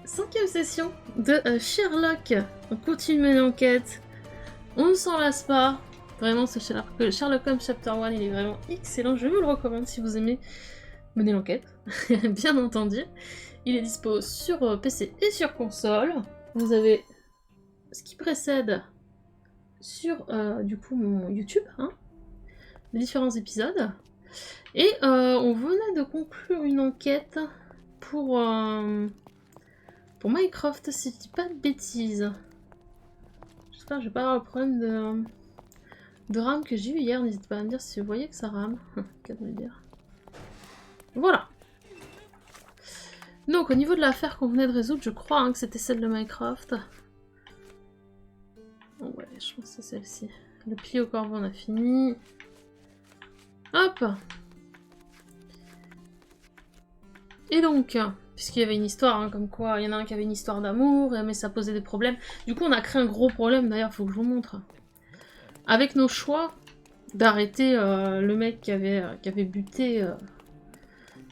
5e session de Sherlock. On continue l'enquête. On ne s'en lasse pas. Vraiment, ce Sherlock Holmes Chapter One, il est vraiment excellent. Je vous le recommande si vous aimez mener l'enquête. Bien entendu. Il est dispo sur PC et sur console. Vous avez ce qui précède sur du coup mon YouTube, hein, les différents épisodes. Et on venait de conclure une enquête pour Minecraft, si je dis pas de bêtises. J'espère que je vais pas avoir le problème de RAM que j'ai eu hier. N'hésitez pas à me dire si vous voyez que ça rame. Qu'à me le dire. Voilà. Donc au niveau de l'affaire qu'on venait de résoudre, je crois hein, que c'était celle de Minecraft. Oh, ouais, je pense que c'est celle-ci. Le pli au corbeau, on a fini. Hop. Et donc, puisqu'il y avait une histoire, hein, comme quoi il y en a un qui avait une histoire d'amour, mais ça posait des problèmes. Du coup, on a créé un gros problème, d'ailleurs, il faut que je vous montre. Avec nos choix d'arrêter le mec qui avait buté,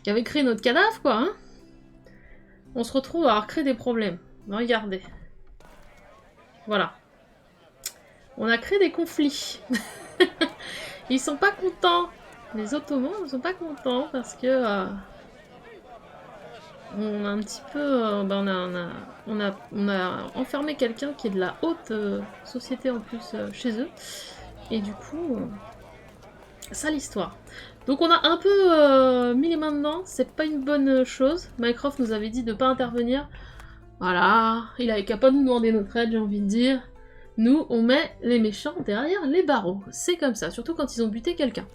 qui avait créé notre cadavre, quoi, hein, on se retrouve à avoir créé des problèmes. Regardez. Voilà. On a créé des conflits. Ils sont pas contents. Les Ottomans ne sont pas contents parce que... on a un petit peu... on a enfermé quelqu'un qui est de la haute société en plus chez eux. Et du coup... ça l'histoire. Donc on a un peu mis les mains dedans. C'est pas une bonne chose. Mycroft nous avait dit de pas intervenir. Voilà. Il avait qu'à pas nous demander notre aide, j'ai envie de dire. Nous, on met les méchants derrière les barreaux. C'est comme ça, surtout quand ils ont buté quelqu'un.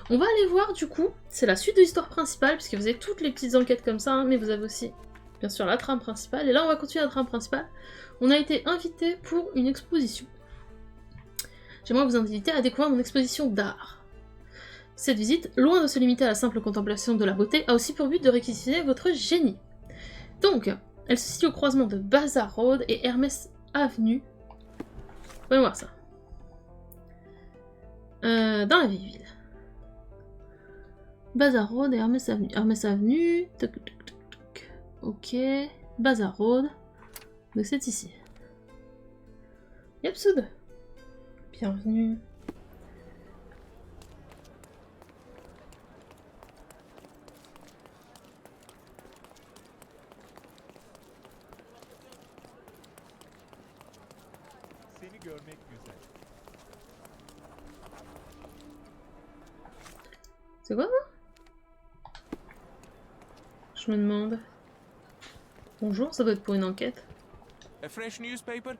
On va aller voir du coup, c'est la suite de l'histoire principale, puisque vous avez toutes les petites enquêtes comme ça, hein, mais vous avez aussi, bien sûr, la trame principale. Et là, on va continuer la trame principale. On a été invité pour une exposition. J'aimerais vous inviter à découvrir mon exposition d'art. Cette visite, loin de se limiter à la simple contemplation de la beauté, a aussi pour but de réquisitionner votre génie. Donc, elle se situe au croisement de Bazaar Road et Hermès Avenue. Voyons voir ça. Dans la vieille ville. Bazaar Road et Hermès Avenue. Hermès Avenue. Toc, toc, toc, toc. Ok. Bazaar Road. Donc c'est ici. Yep, Soud. Bienvenue. C'est quoi ça? Je me demande. Bonjour, ça doit être pour une enquête. A fresh newspaper?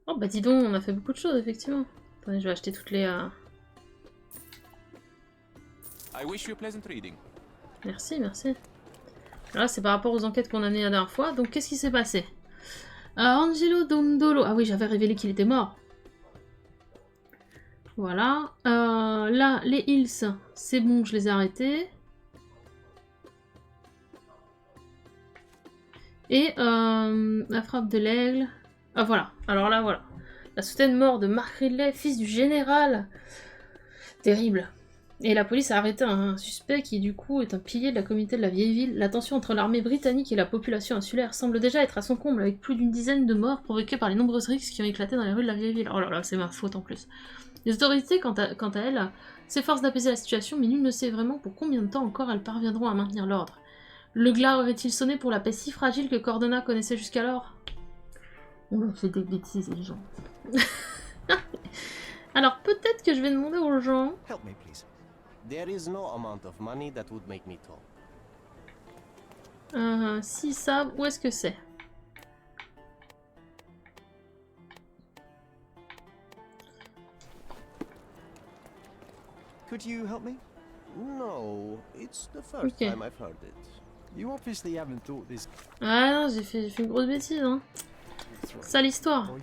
Oh bah dis donc, on a fait beaucoup de choses effectivement. Attendez, je vais acheter toutes les... I wish you pleasant reading. Merci, merci. Là, c'est par rapport aux enquêtes qu'on a menées la dernière fois. Donc, qu'est-ce qui s'est passé? Angelo Dondolo. Ah oui, j'avais révélé qu'il était mort. Voilà. Là, les Hills, c'est bon, je les ai arrêtés. Et la frappe de l'aigle. Ah voilà. Alors là, voilà. La soudaine mort de Mark Ridley, fils du général. Terrible. Et la police a arrêté un suspect qui, du coup, est un pilier de la communauté de la vieille ville. La tension entre l'armée britannique et la population insulaire semble déjà être à son comble, avec plus d'une dizaine de morts provoquées par les nombreuses rixes qui ont éclaté dans les rues de la vieille ville. Oh là là, c'est ma faute en plus. Les autorités, quant à elles, s'efforcent d'apaiser la situation, mais nul ne sait vraiment pour combien de temps encore elles parviendront à maintenir l'ordre. Le glas aurait-il sonné pour la paix si fragile que Cordona connaissait jusqu'alors? On a fait des bêtises, les gens. Alors, peut-être que je vais demander aux gens... Help me, please. There is no amount of money that would make me talk. S'ils savent, où est-ce que c'est? Could you help me? No, it's the first time I've heard it. You obviously haven't thought this. Ah non, j'ai fait une grosse bêtise, hein. Sale histoire.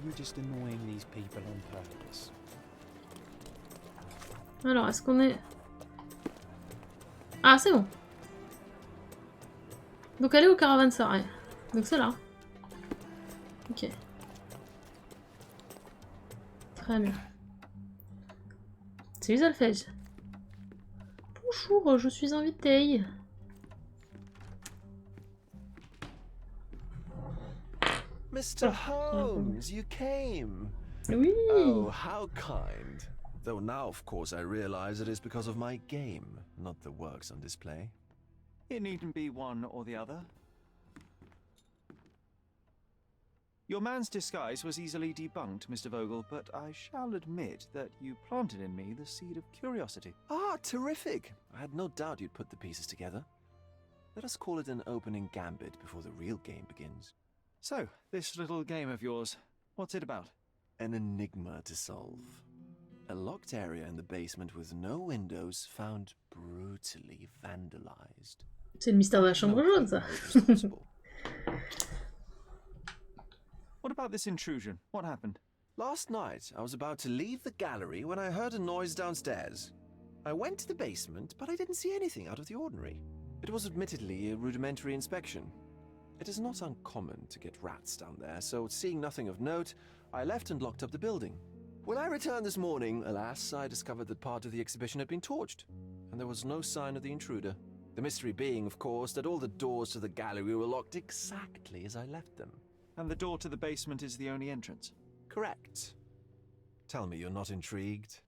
Alors, est-ce qu'on est... Ah, c'est bon. Donc, aller au caravanserai. Donc, c'est là. Ok. Très bien. C'est Usalfage. Bonjour, je suis invitée. Mr. Holmes, you came. Oui. Oh, how kind. Though now, of course, I realize it is because of my game, not the works on display. It needn't be one or the other. Your man's disguise was easily debunked, Mr. Vogel, but I shall admit that you planted in me the seed of curiosity. Ah, terrific. I had no doubt you'd put the pieces together. Let us call it an opening gambit before the real game begins. So, this little game of yours, what's it about? An enigma to solve. A locked area in the basement with no windows found brutally vandalized. C'est le mystère de la chambre jaune, ça. What about this intrusion? What happened? Last night, I was about to leave the gallery when I heard a noise downstairs. I went to the basement, but I didn't see anything out of the ordinary. It was admittedly a rudimentary inspection. It is not uncommon to get rats down there, so seeing nothing of note, I left and locked up the building. When I returned this morning, alas, I discovered that part of the exhibition had been torched, and there was no sign of the intruder. The mystery being, of course, that all the doors to the gallery were locked exactly as I left them. And the door to the basement is the only entrance? Correct. Tell me you're not intrigued.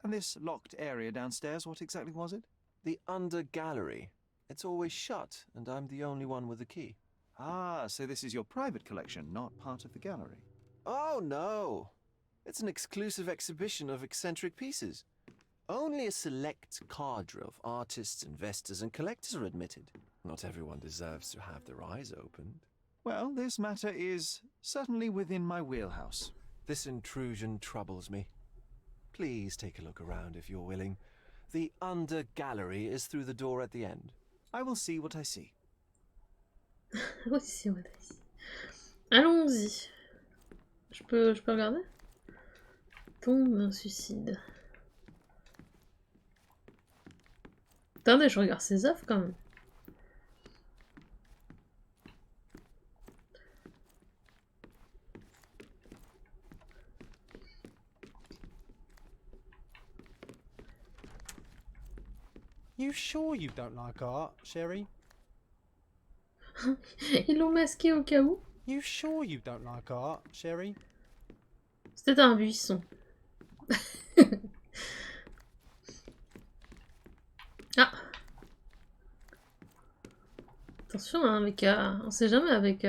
And this locked area downstairs, what exactly was it? The under gallery. It's always shut, and I'm the only one with the key. Ah, so this is your private collection, not part of the gallery. Oh, no. It's an exclusive exhibition of eccentric pieces. Only a select cadre of artists, investors, and collectors are admitted. Not everyone deserves to have their eyes opened. Well, this matter is certainly within my wheelhouse. This intrusion troubles me. Please take a look around if you're willing. The under gallery is through the door at the end. I will see what I see. Oui, c'est vrai. Allons-y. Je peux regarder? Tombe d'un suicide. Attendez, je regarde ses œuvres quand même. You sure you don't like art, Sherry? Ils l'ont masqué au cas où. You sure you don't like art, Sherry? C'était un buisson. Ah. Attention, hein, avec, on sait jamais avec,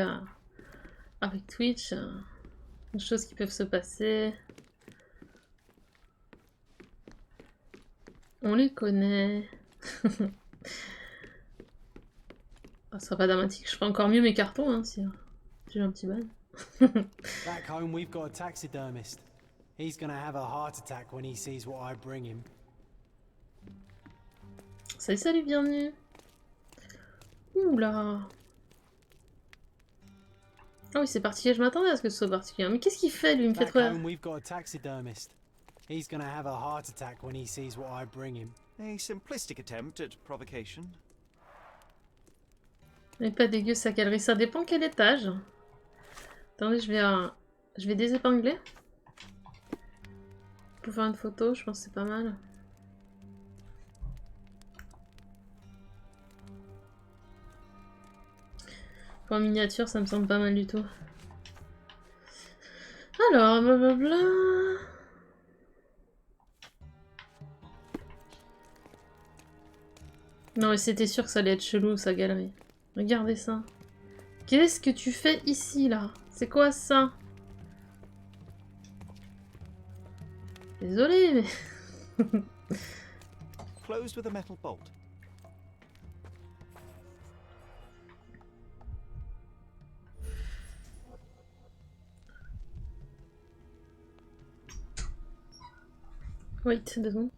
avec Twitch, des choses qui peuvent se passer. On les connaît. Ah, ce sera pas dramatique, je ferai encore mieux mes cartons hein, si j'ai un petit ban. Back home we've got a taxidermist. He's gonna have a heart attack when he sees what I bring him. Salut, salut, bienvenue. Oula. Ah oui, c'est particulier, je m'attendais à ce que ce soit particulier. Mais qu'est-ce qu'il fait, lui? Il me fait Back trop... home we've got a taxidermist. He's gonna have a heart attack when he sees what I bring him. A simplistic attempt at provocation. Mais pas dégueu sa galerie, ça dépend quel étage. Attendez, je vais désépingler. Pour faire une photo, je pense que c'est pas mal. Pour une miniature, ça me semble pas mal du tout. Alors, blablabla. Non mais c'était sûr que ça allait être chelou sa galerie. Regardez ça. Qu'est-ce que tu fais ici là? C'est quoi ça? Désolée mais... Closed with a metal bolt. Wait, 2 secondes.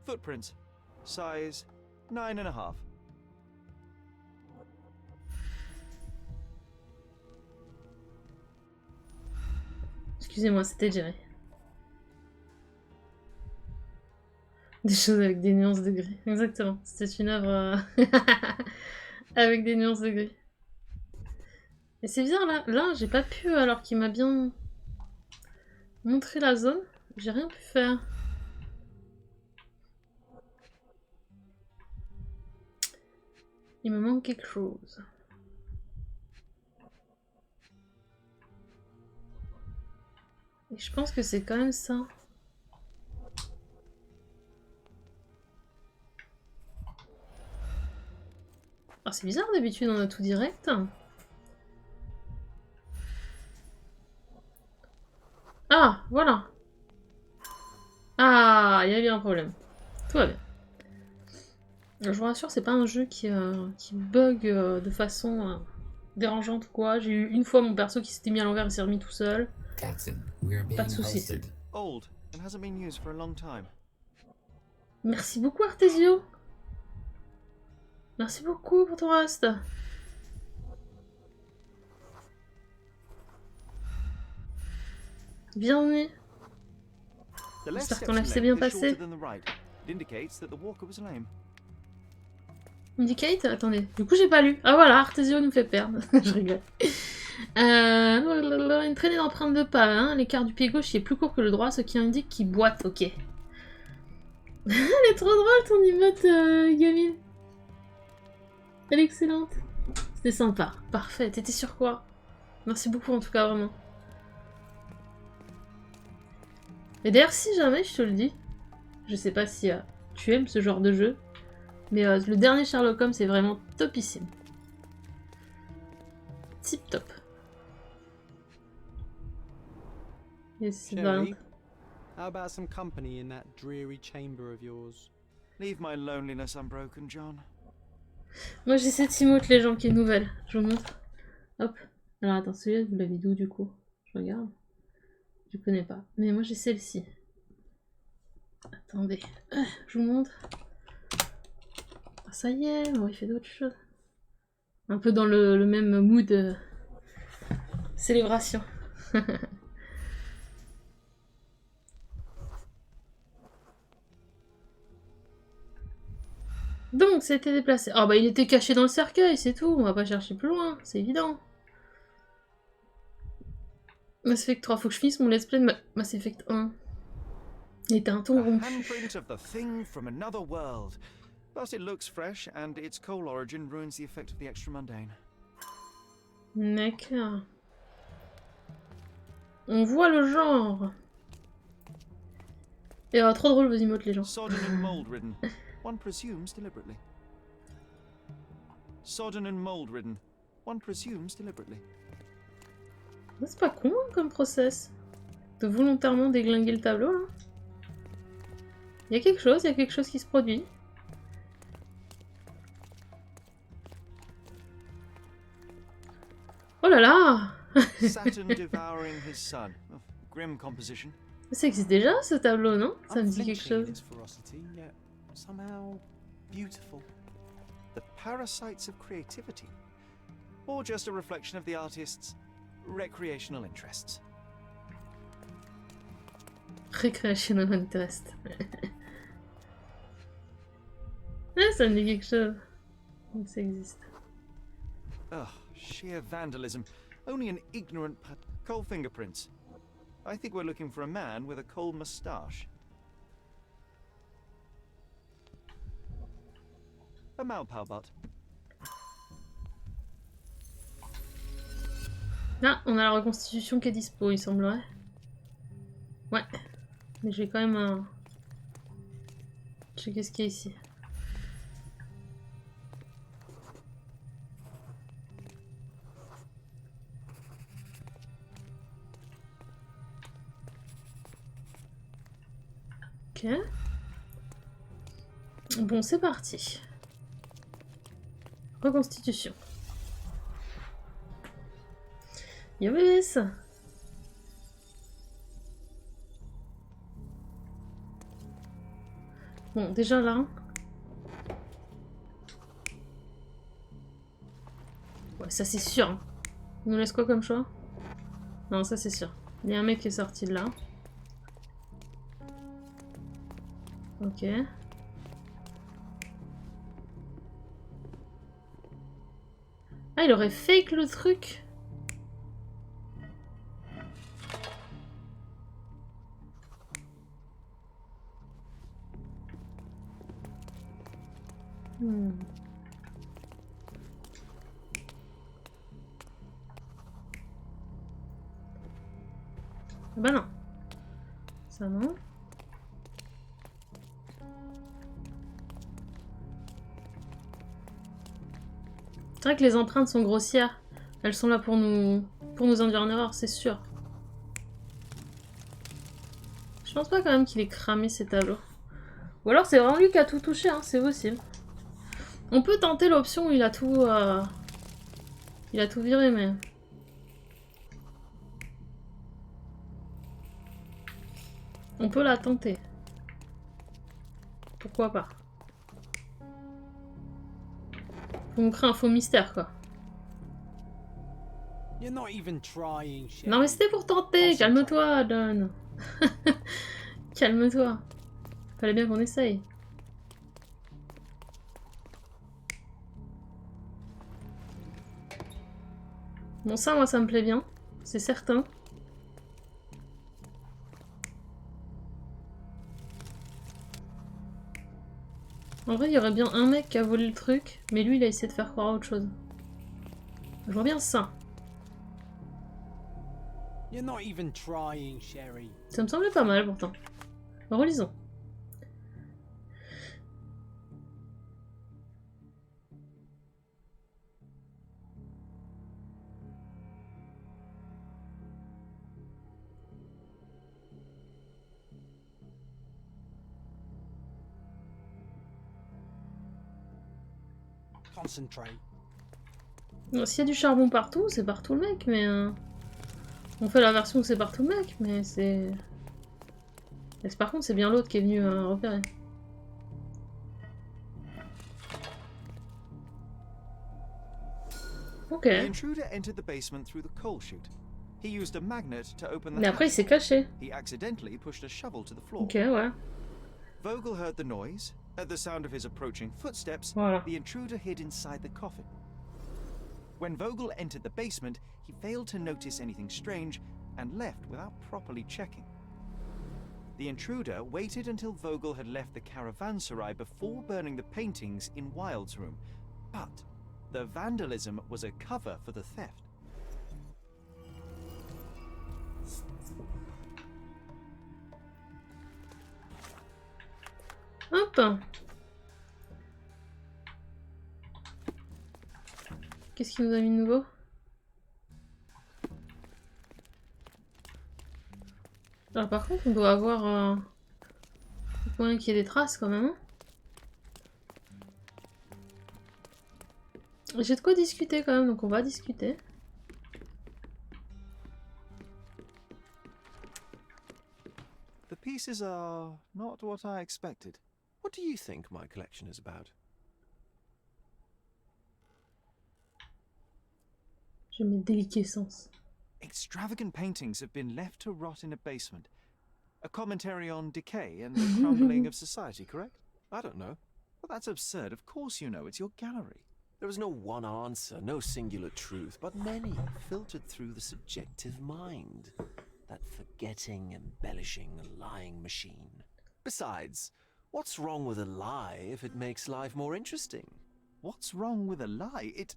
Footprints. Size 9.5. Excusez-moi, c'était géré. Des choses avec des nuances de gris. Exactement. C'était une œuvre avec des nuances de gris. Et c'est bizarre, là j'ai pas pu, alors qu'il m'a bien montré la zone, j'ai rien pu faire. Il me manque quelque chose. Et je pense que c'est quand même ça. Ah, c'est bizarre, d'habitude on a tout direct. Ah, voilà. Ah, il y a eu un problème. Tout va bien. Je vous rassure, c'est pas un jeu qui bug de façon dérangeante ou quoi. J'ai eu une fois mon perso qui s'était mis à l'envers et s'est remis tout seul. Captain, we are Pas being de soucis. hosted. Old and hasn't been used for a long time. Merci beaucoup, Artesio. Merci beaucoup pour ton reste. Bienvenue. The left J'espère que ton section live s'est length bien is passé. shorter than the right. It indicates that the walker was lame. Indicate? Attendez, du coup j'ai pas lu. Ah voilà, Artesio nous fait perdre. Je rigole. Une traînée d'empreintes de pas, hein. L'écart du pied gauche est plus court que le droit, ce qui indique qu'il boite, ok. Elle est trop drôle ton emote, gamine. Elle est excellente. C'était sympa, parfait. T'étais sur quoi? Merci beaucoup en tout cas, vraiment. Et d'ailleurs, si jamais, je te le dis, je sais pas si tu aimes ce genre de jeu, mais le dernier Sherlock Holmes c'est vraiment topissime. Tip top. Sherry, how about some company in that dreary chamber of yours? Leave my loneliness unbroken, John. Moi j'ai cette emote les gens qui est nouvelle. Je vous montre. Hop. Alors attends, celui-là vous l'avez d'où du coup? Je regarde. Je connais pas. Mais moi j'ai celle-ci. Attendez. Je vous montre. Ah, ça y est, bon, il fait d'autres choses. Un peu dans le même mood célébration. Donc, c'était déplacé. Ah bah il était caché dans le cercueil, c'est tout. On va pas chercher plus loin, c'est évident. Mass Effect 3, faut que je finisse mon let's play de Mass Effect 1. Il était un ton A rompu. handprint of the thing from another world. But it looks fresh, and its coal origin ruins the effect of the extra mundane. D'accord. On voit le genre. Et trop drôle vos emotes les gens. Sodden and mold-ridden. One presumes deliberately. Sodden and mold-ridden. One presumes deliberately. C'est pas con hein, comme process. De volontairement déglinguer le tableau là. Il y a quelque chose qui se produit. Oh là là. Saturn devouring his son. Oh, grim composition. Ça existe déjà ce tableau, non? Ça me dit quelque Unflinching in chose. its ferocity, yet somehow beautiful. The parasites of creativity. Or just a reflection of the artist's recreational interests. Recreational interest. Ah, ça me dit quelque chose. Donc ça existe. Ugh, sheer vandalism. Only an ignorant coal fingerprints. I think we're looking for a man with a coal moustache. A Malpalbot. Ah, on a la reconstitution qui est dispo, il semblerait. Ouais. Mais je vais quand même checker ce qu'il y a ici. Ok. Bon, c'est parti. Reconstitution. Yes. Bon, déjà là. Ouais, ça c'est sûr. Hein. Il nous laisse quoi comme choix? Non, ça c'est sûr. Il y a un mec qui est sorti de là. Ok. Ah, il aurait fake le truc. Bah non. Ça non. C'est vrai que les empreintes sont grossières. Elles sont là pour nous induire en erreur, c'est sûr. Je pense pas quand même qu'il ait cramé ces tableaux. Ou alors c'est vraiment lui qui a tout touché, hein, c'est possible. On peut tenter l'option où il a tout viré, mais... On peut la tenter. Pourquoi pas. Faut nous créer un faux mystère, quoi. You're not even trying, Sherry. Non mais c'était pour tenter, calme-toi, Don. Calme-toi. Fallait bien qu'on essaye. Bon ça, moi ça me plaît bien, c'est certain. En vrai, il y aurait bien un mec qui a volé le truc, mais lui il a essayé de faire croire à autre chose. Je vois bien ça. You're not even trying, Sherry. Ça me semblait pas mal pourtant. Relisons. Concentrate. S'il y a du charbon partout, c'est partout le mec, mais... On fait la version où c'est partout le mec, mais c'est... Par contre, c'est bien l'autre qui est venu repérer. Ok. The intruder entered the basement through the coal chute. He used a magnet to open the Mais après, il hatch. s'est caché. He accidentally pushed a shovel to the floor. Ok, ouais. Vogel heard the noise. At the sound of his approaching footsteps, Voilà. the intruder hid inside the coffin. When Vogel entered the basement, he failed to notice anything strange and left without properly checking. The intruder waited until Vogel had left the caravanserai before burning the paintings in Wilde's room. But the vandalism was a cover for the theft. Hop. Qu'est-ce qu'il nous a mis de nouveau? Alors par contre, on doit avoir... Il faut qu'il y ait des traces quand même. J'ai de quoi discuter quand même, donc on va discuter. The pieces are not what I expected. What do you think my collection is about? Je mets déliquescence. Extravagant paintings have been left to rot in a basement. A commentary on decay and the crumbling of society, correct? I don't know. Well, that's absurd. Of course you know. It's your gallery. There is no one answer, no singular truth, but many filtered through the subjective mind. That forgetting, embellishing, lying machine. Besides, what's wrong with a lie if it makes life more interesting? What's wrong with a lie? It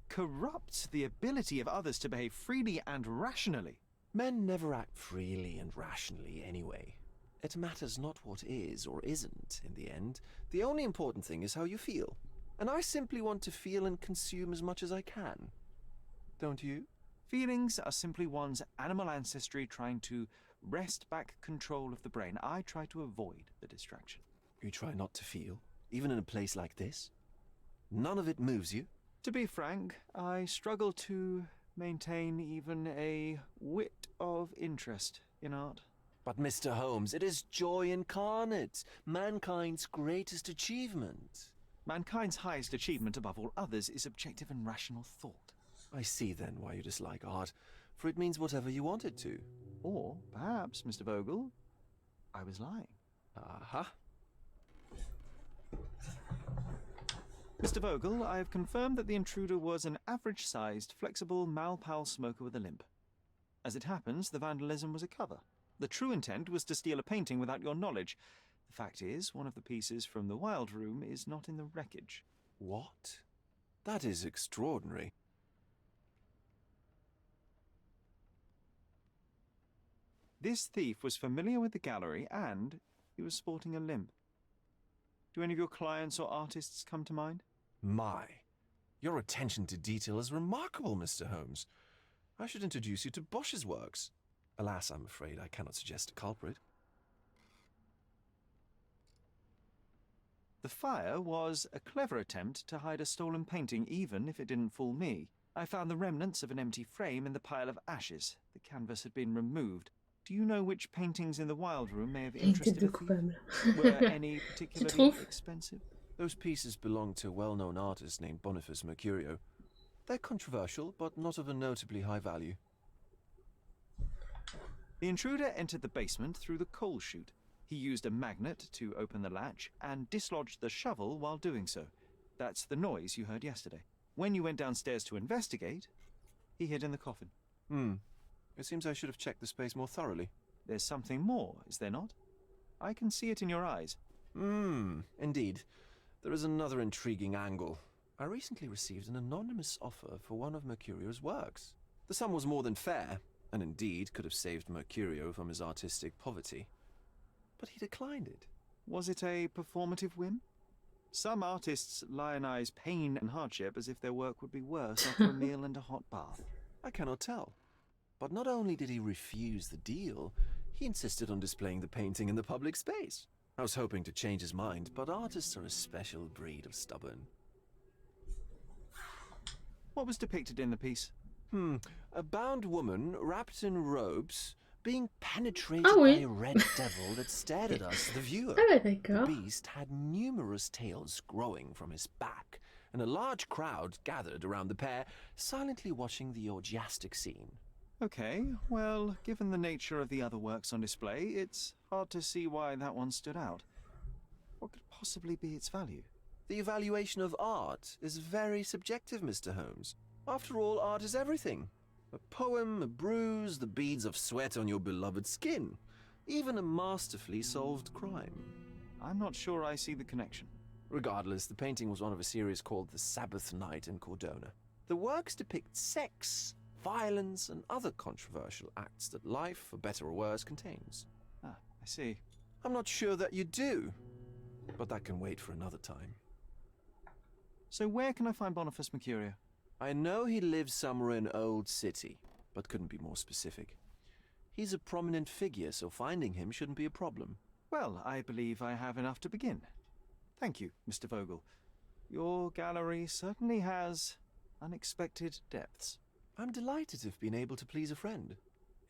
corrupts the ability of others to behave freely and rationally. Men never act freely and rationally anyway. It matters not what is or isn't in the end. The only important thing is how you feel. And I simply want to feel and consume as much as I can. Don't you? Feelings are simply one's animal ancestry trying to wrest back control of the brain. I try to avoid the distraction. You try not to feel, even in a place like this? None of it moves you? To be frank, I struggle to maintain even a whit of interest in art. But Mr. Holmes, it is joy incarnate, mankind's greatest achievement. Mankind's highest achievement above all others is objective and rational thought. I see then why you dislike art, for it means whatever you want it to. Or perhaps, Mr. Vogel, I was lying. Aha. Mr. Vogel, I have confirmed that the intruder was an average-sized, flexible Malpal smoker with a limp. As it happens, the vandalism was a cover. The true intent was to steal a painting without your knowledge. The fact is, one of the pieces from the Wild Room is not in the wreckage. What? That is extraordinary. This thief was familiar with the gallery and he was sporting a limp. Do any of your clients or artists come to mind? My, your attention to detail is remarkable, Mr. Holmes. I should introduce you to Bosch's works. Alas, I'm afraid I cannot suggest a culprit. The fire was a clever attempt to hide a stolen painting, even if it didn't fool me. I found the remnants of an empty frame in the pile of ashes. The canvas had been removed. Do you know which paintings in the Wild Room may have interested a thief? Were any particularly expensive? Those pieces belong to a well-known artist named Boniface Mercurio. They're controversial, but not of a notably high value. The intruder entered the basement through the coal chute. He used a magnet to open the latch and dislodged the shovel while doing so. That's the noise you heard yesterday. When you went downstairs to investigate, he hid in the coffin. It seems I should have checked the space more thoroughly. There's something more, is there not? I can see it in your eyes. Indeed. There is another intriguing angle. I recently received an anonymous offer for one of Mercurio's works. The sum was more than fair, and indeed could have saved Mercurio from his artistic poverty. But he declined it. Was it a performative whim? Some artists lionize pain and hardship as if their work would be worse after a meal and a hot bath. I cannot tell. But not only did he refuse the deal, he insisted on displaying the painting in the public space. I was hoping to change his mind, but artists are a special breed of stubborn. What was depicted in the piece? A bound woman wrapped in robes being penetrated Ah by oui. a red devil that stared at us, the viewer. Ah ouais, The d'accord. beast had numerous tails growing from his back, and a large crowd gathered around the pair, silently watching the orgiastic scene. Okay, well, given the nature of the other works on display, it's hard to see why that one stood out. What could possibly be its value? The evaluation of art is very subjective, Mr. Holmes. After all, art is everything. A poem, a bruise, the beads of sweat on your beloved skin. Even a masterfully solved crime. I'm not sure I see the connection. Regardless, the painting was one of a series called The Sabbath Night in Cordona. The works depict sex, violence, and other controversial acts that life, for better or worse, contains. Ah, I see. I'm not sure that you do, but that can wait for another time. So where can I find Boniface Mercurio? I know he lives somewhere in Old City, but couldn't be more specific. He's a prominent figure, so finding him shouldn't be a problem. Well, I believe I have enough to begin. Thank you, Mr. Vogel. Your gallery certainly has unexpected depths. I'm delighted to have been able to please a friend.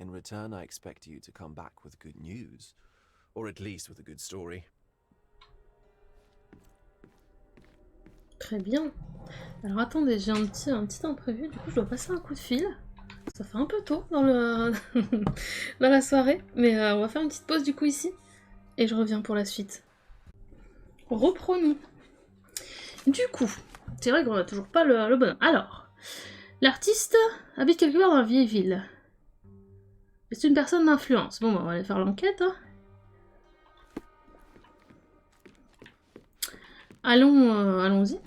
In return, I expect you to come back with good news. Or at least with a good story. Très bien. Alors attendez, j'ai un petit imprévu, du coup je dois passer un coup de fil. Ça fait un peu tôt dans le dans la soirée, mais on va faire une petite pause du coup ici, et je reviens pour la suite. Reprenons. Du coup, c'est vrai qu'on a toujours pas le bon. Alors, l'artiste habite quelque part dans la vieille ville. C'est une personne d'influence. Bon, bah, on va aller faire l'enquête. Hein. Allons-y.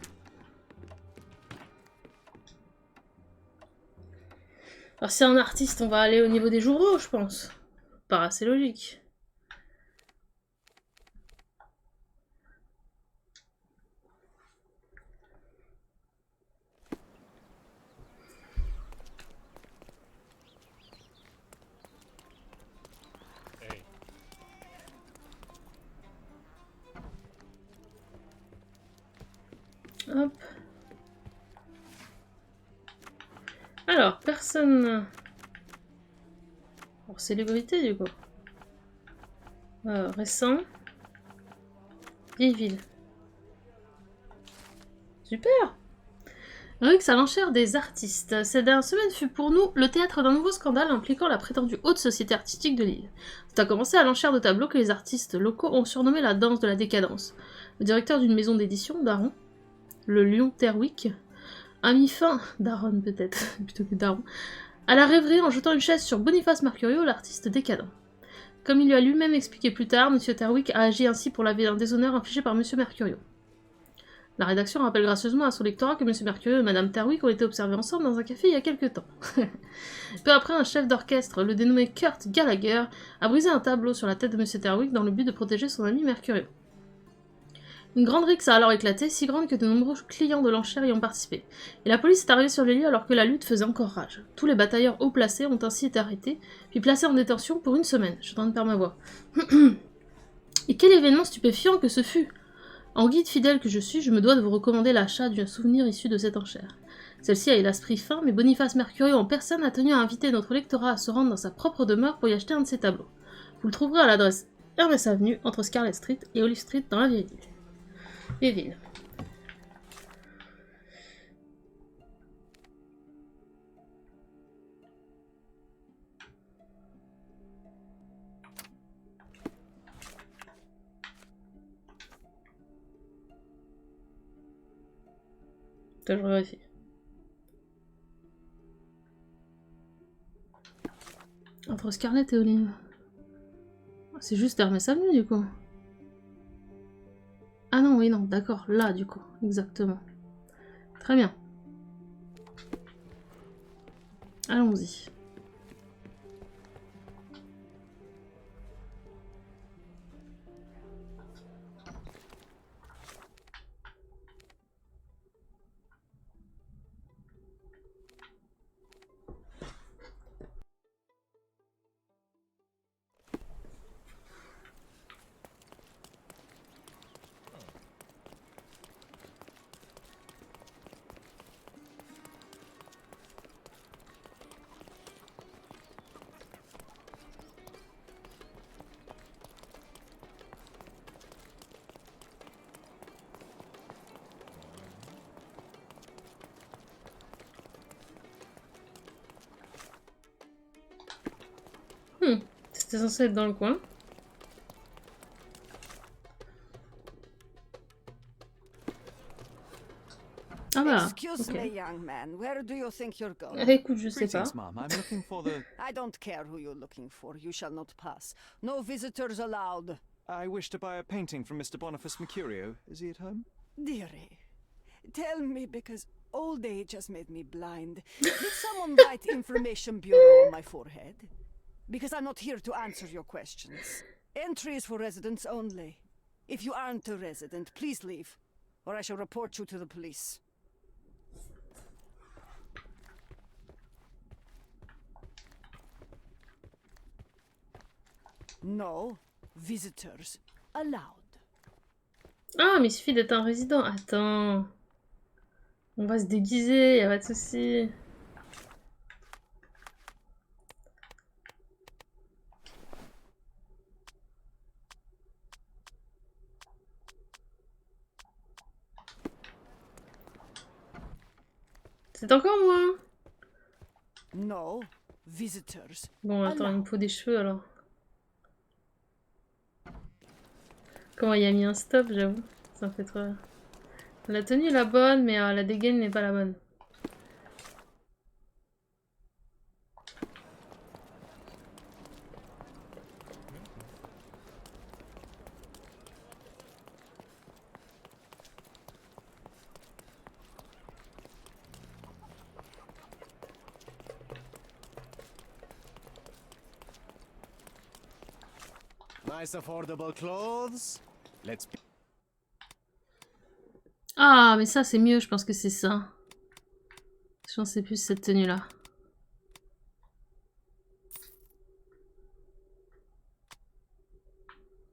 Alors si c'est un artiste, on va aller au niveau des journaux, je pense. Paraît assez logique. Hop. Alors, personne... Pour célébrité, du coup. Récent. Vieille ville. Super! Rix à l'enchère des artistes. Cette dernière semaine fut pour nous le théâtre d'un nouveau scandale impliquant la prétendue haute société artistique de l'île. C'est à commencer à l'enchère de tableaux que les artistes locaux ont surnommé la danse de la décadence. Le directeur d'une maison d'édition, Daron, le lion Terwick, a mis fin, Daron peut-être, plutôt que Daron, à la rêverie en jetant une chaise sur Boniface Mercurio, l'artiste décadent. Comme il lui a lui-même expliqué plus tard, M. Terwick a agi ainsi pour laver un déshonneur infligé par M. Mercurio. La rédaction rappelle gracieusement à son lectorat que M. Mercurius et Mme Terwick ont été observés ensemble dans un café il y a quelque temps. Peu après, un chef d'orchestre, le dénommé Kurt Gallagher, a brisé un tableau sur la tête de M. Terwick dans le but de protéger son ami Mercurius. Une grande rixe a alors éclaté, si grande que de nombreux clients de l'enchère y ont participé. Et la police est arrivée sur les lieux alors que la lutte faisait encore rage. Tous les batailleurs haut placés ont ainsi été arrêtés, puis placés en détention pour une semaine. Je suis en train de perdre ma voix. Et quel événement stupéfiant que ce fut! En guide fidèle que je suis, je me dois de vous recommander l'achat d'un souvenir issu de cette enchère. Celle-ci a hélas pris fin, mais Boniface Mercurius en personne a tenu à inviter notre lectorat à se rendre dans sa propre demeure pour y acheter un de ses tableaux. Vous le trouverez à l'adresse Hermès Avenue, entre Scarlet Street et Olive Street dans la vieille ville. Ville. Je vérifie. Entre Scarlett et Olive. C'est juste Hermès Avenue du coup. Ah non, oui, non, d'accord, là du coup, exactement. Très bien. Allons-y. C'était censé être dans le coin. Ah bah, Excuse ok. me, young man. Where do you think you're going? Écoute, je sais pas. Greetings, Mum. I'm looking for the... I don't care who you're looking for. You shall not pass. No visitors allowed. I wish to buy a painting from Mr. Boniface Mercurio. Is he at home? Dearie, tell me because old age has made me blind. Did someone write Information Bureau on my forehead? Because I'm not here to answer your questions. Entry is for residents only. If you aren't a resident, please leave, or I shall report you to the police. No visitors allowed. Ah, mais il suffit d'être un résident. Attends. On va se déguiser, y'a pas de souci. C'est encore moi. No visitors. Bon, attends, il me faut des cheveux alors. Comment il a mis un stop, j'avoue. Ça me fait trop rire. La tenue est la bonne, mais la dégaine n'est pas la bonne. Nice affordable clothes. Let's be Ah, mais ça c'est mieux, je pense que c'est ça. Je pense que c'est plus cette tenue-là.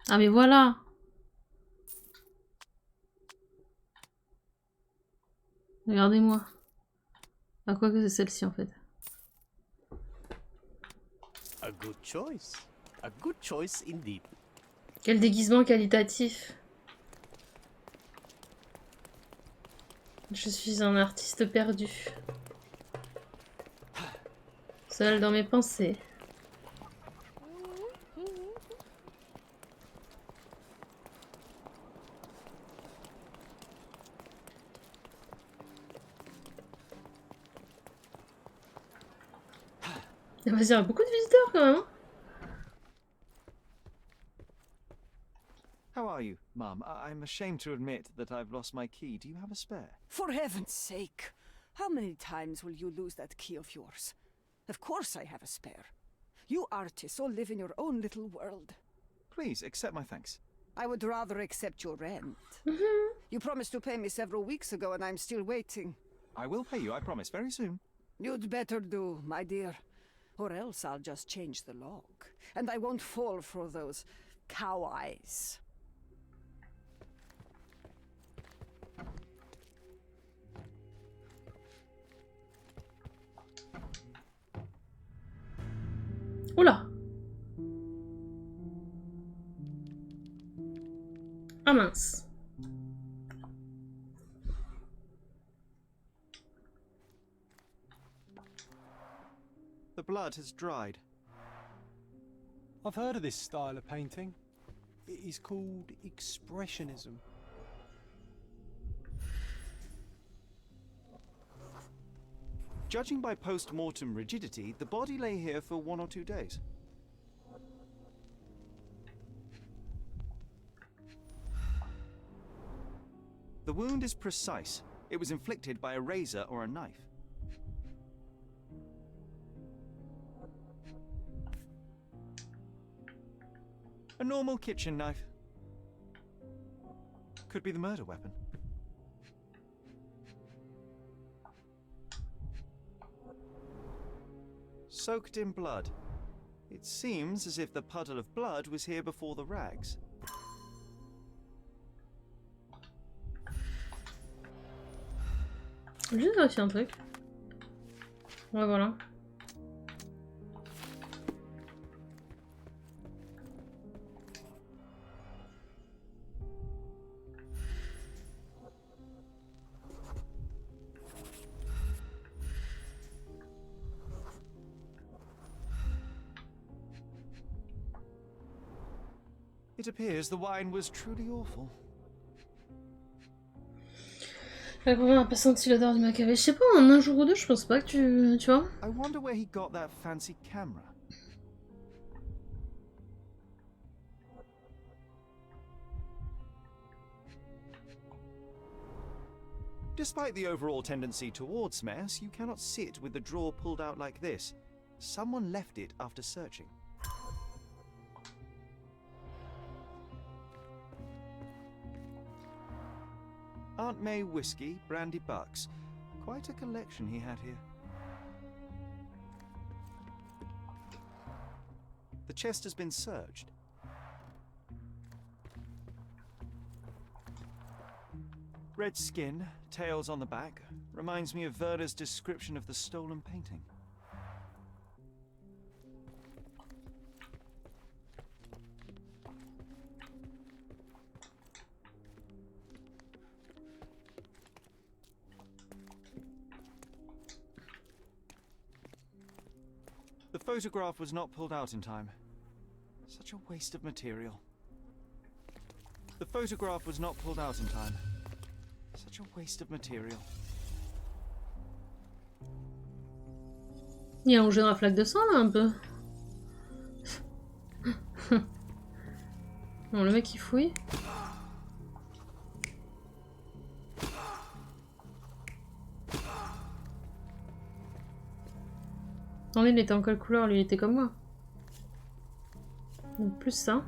Ah mais voilà. Regardez-moi. À quoi que c'est celle-ci en fait. a good choice. A good choice indeed. Quel déguisement qualitatif. Je suis un artiste perdu. Seul dans mes pensées. Il y a beaucoup de visiteurs quand même. Hein. How are are you, Mum? I'm ashamed to admit that I've lost my key. Do you have a spare? For heaven's sake, how many times will you lose that key of yours? Of course I have a spare. You artists all live in your own little world. Please, accept my thanks. I would rather accept your rent. You promised to pay me several weeks ago and I'm still waiting. I will pay you, I promise, very soon. You'd better do, my dear. Or else I'll just change the lock. And I won't fall for those cow eyes. Oula! Ah mince. The blood has dried. I've heard of this style of painting. It is called expressionism. Judging by post-mortem rigidity, the body lay here for 1 or 2 days. The wound is precise. It was inflicted by a razor or a knife. A normal kitchen knife. Could be the murder weapon. Soaked in blood. It seems as if the puddle of blood was here before the rags. J'ai juste vérifié un truc. Ouais, voilà. It appears the wine was truly awful. La grand-mère n'a pas senti l'odeur du macabre. Je sais pas, en un jour ou deux, je pense pas que tu vois. I wonder where he got that fancy camera. Despite the overall tendency towards mess, you cannot sit with the drawer pulled out like this. Someone left it after searching. Aunt May whiskey, brandy bucks. Quite a collection he had here. The chest has been searched. Red skin, tails on the back. Reminds me of Werner's description of the stolen painting. The photograph was not pulled out in time. Such a waste of material. The photograph was not pulled out in time. Such a waste of material. Il a rongé dans la flaque de sang là un peu. Bon, le mec il fouille. Attendez, il était en quelle couleur? Lui, il était comme moi. Donc plus ça.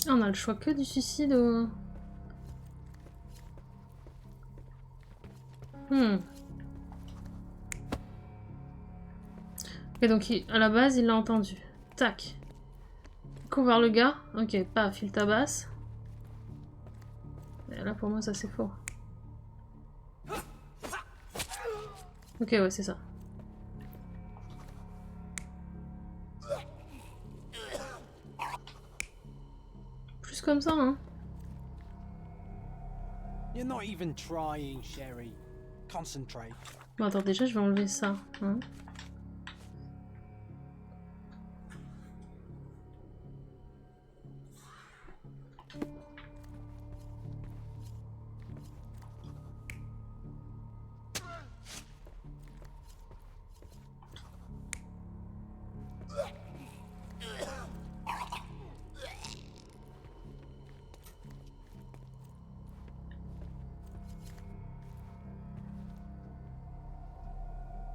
Ah, on a le choix que du suicide. Et donc, à la base, il l'a entendu. Tac. Couvert le gars. Ok, paf, il tabasse. Et là, pour moi, ça c'est faux. Ok, ouais, c'est ça. Plus comme ça, hein. You're not even trying, Sherry. Concentrate. Bon, attends, déjà, je vais enlever ça. Hein.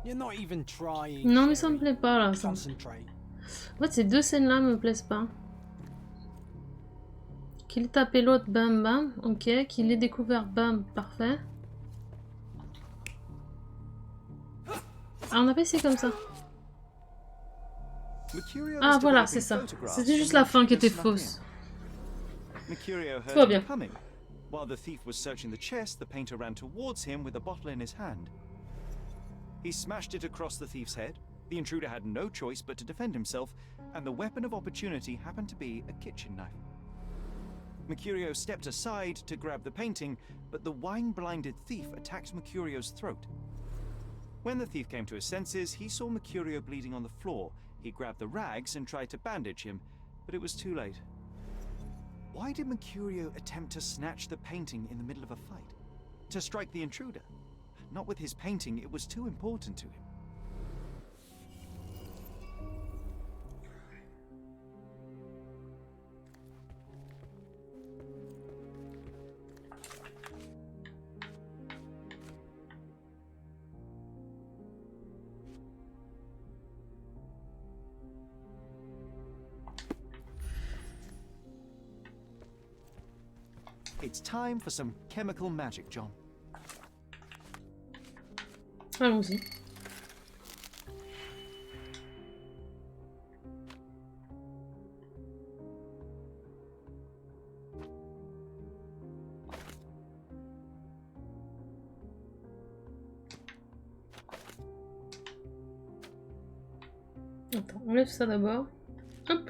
You're not even trying. Non, mais ça me Sherry. plaît pas, là. Ça. Concentrate. En fait, ces deux scènes-là me plaisent pas. Qu'il ait tapé l'autre, bam, bam. Ok. Qu'il ait découvert, bam, parfait. Ah, on a pas essayé comme ça. Mercurio Ah, was voilà, developing c'est ça. photographs C'était juste when la the fin qui intruder était snuck fausse. in. Mercurio Tout va heard bien. him coming. While the thief was searching the chest, the painter ran towards him with a bottle in his hand. He smashed it across the thief's head. The intruder had no choice but to defend himself, and the weapon of opportunity happened to be a kitchen knife. Mercurio stepped aside to grab the painting, but the wine-blinded thief attacked Mercurio's throat. When the thief came to his senses, he saw Mercurio bleeding on the floor. He grabbed the rags and tried to bandage him, but it was too late. Why did Mercurio attempt to snatch the painting in the middle of a fight? To strike the intruder? Not with his painting, it was too important to him. It's time for some chemical magic, John. Allons-y. Attends, on enlève ça d'abord. Hop.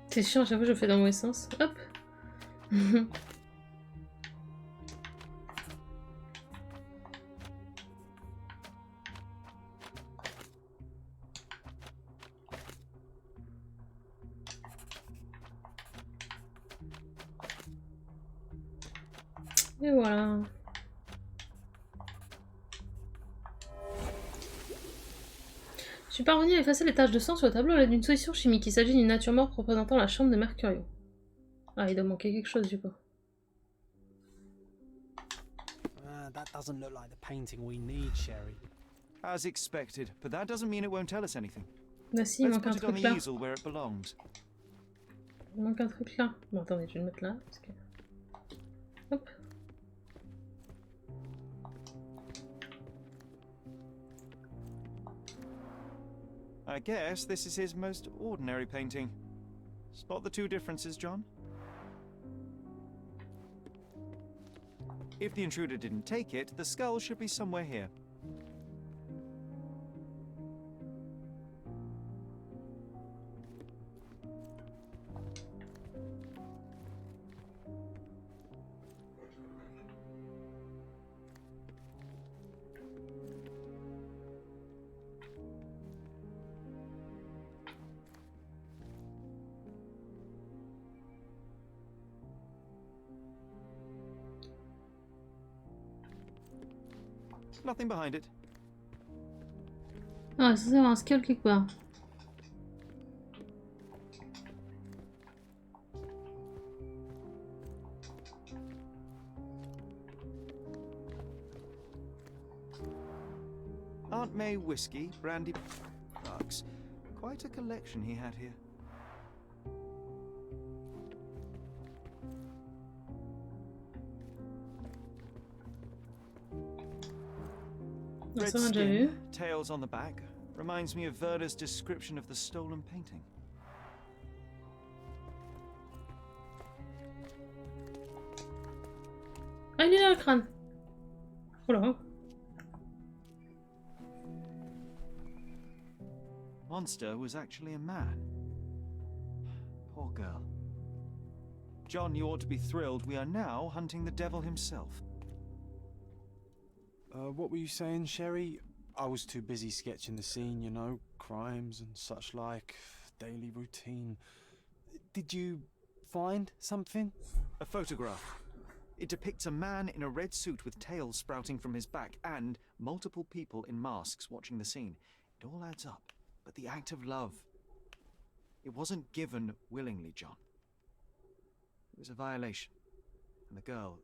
C'est chiant, à chaque fois je fais dans le mauvais sens. Hop. Et voilà. Je suis parvenue à effacer les taches de sang sur le tableau à l'aide d'une solution chimique. Il s'agit d'une nature morte représentant la chambre de Mercurio. Ah, il doit manquer quelque chose du coup. That doesn't look like the painting we need, Sherry. As expected, but that doesn't mean it won't tell us anything. Bah si, il Let's manque un put it on truc the là. easel where it belongs. Il manque un truc là. Bon, attendez, je vais le mettre là. Parce que... Hop. I guess this is his most ordinary painting. Spot the two differences, John? If the intruder didn't take it, the skull should be somewhere here. Nothing behind it. Ah, ça c'est un skull quelque part. Aunt May whiskey, brandy, bugs. Quite a collection he had here. Ah, Red ça on a déjà vu. skin, tails on the back, Reminds me of Werder's description of the stolen painting. Ah, il est là le crâne. Oh là. Monster was actually a man. Poor girl. John, you ought to be thrilled. We are now hunting the devil himself. What were you saying, Sherry? I was too busy sketching the scene, you know, crimes and such like, daily routine. Did you find something? A photograph. It depicts a man in a red suit with tails sprouting from his back and multiple people in masks watching the scene. It all adds up. But the act of love, it wasn't given willingly, John. It was a violation. And the girl,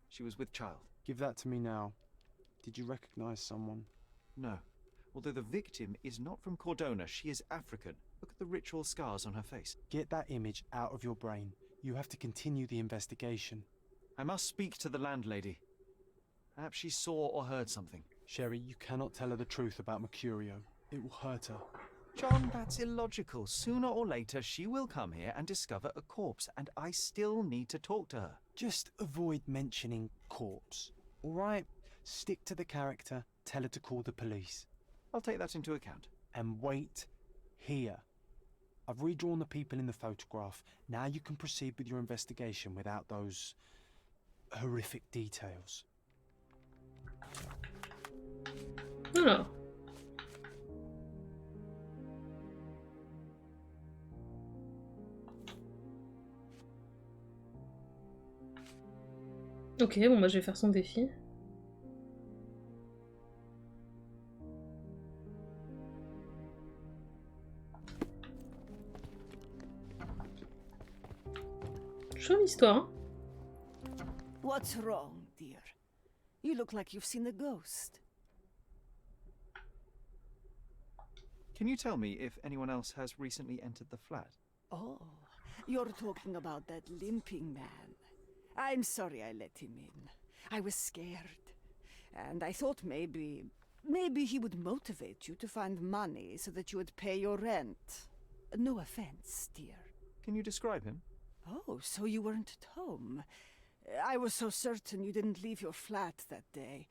she was with child. Give that to me now. Did you recognize someone? No. Although the victim is not from Cordona, she is African. Look at the ritual scars on her face. Get that image out of your brain. You have to continue the investigation. I must speak to the landlady. Perhaps she saw or heard something. Sherry, you cannot tell her the truth about Mercurio. It will hurt her. John, that's illogical. Sooner or later, she will come here and discover a corpse, and I still need to talk to her. Just avoid mentioning corpse, all right? Stick to the character, tell her to call the police. I'll take that into account. And wait here. I've redrawn the people in the photograph. Now you can proceed with your investigation without those horrific details. Alors. Ok, bon bah je vais faire son défi. Jolie histoire, hein? What's wrong, dear? You look like you've seen a ghost. Can you tell me if anyone else has recently entered the flat? Oh, you're talking about that limping man. I'm sorry I let him in. I was scared. And I thought maybe he would motivate you to find money so that you would pay your rent. No offense, dear. Can you describe him? Oh, so you weren't at home. I was so certain you didn't leave your flat that day.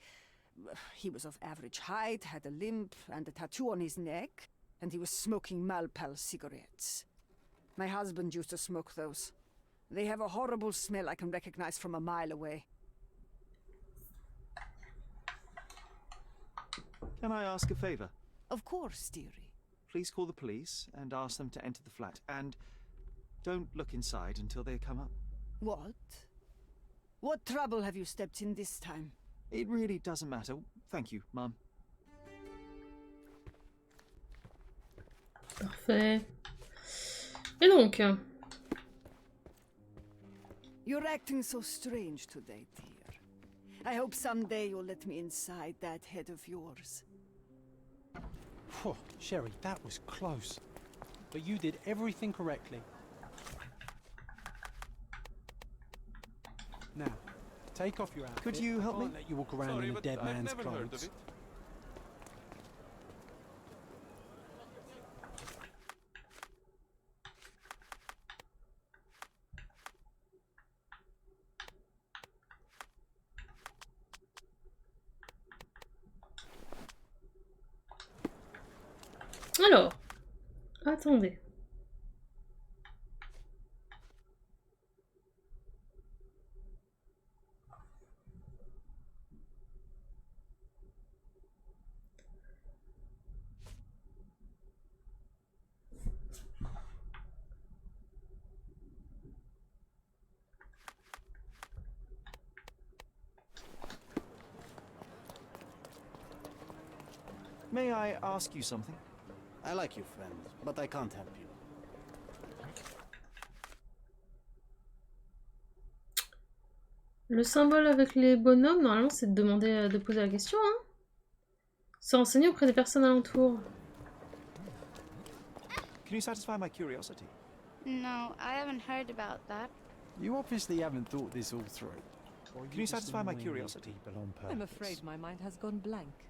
He was of average height, had a limp and a tattoo on his neck, and he was smoking Malpal cigarettes. My husband used to smoke those. They have a horrible smell I can recognize from a mile away. Can I ask a favor? Of course, dearie. Please call the police and ask them to enter the flat. And don't look inside until they come up. What? What trouble have you stepped in this time? It really doesn't matter. Thank you, Mum. Parfait. Et donc You're acting so strange today, dear. I hope someday you'll let me inside that head of yours. Phew, Sherry, that was close. But you did everything correctly. Now, take off your outfit. Could you help me? I can't let you walk around Sorry, in a but dead I've man's never heard of clothes. it. Alors, attendez. May I ask you something? I like you, friend, but I can't help you. Le symbole avec les bonhommes, normalement, c'est de demander, de poser la question, hein. Se renseigner auprès des personnes alentours. Can you satisfy my curiosity? No, I haven't heard about that. You obviously haven't thought this all through. Or Can you just satisfy my annoying curiosity? people on I'm purpose. afraid my mind has gone blank.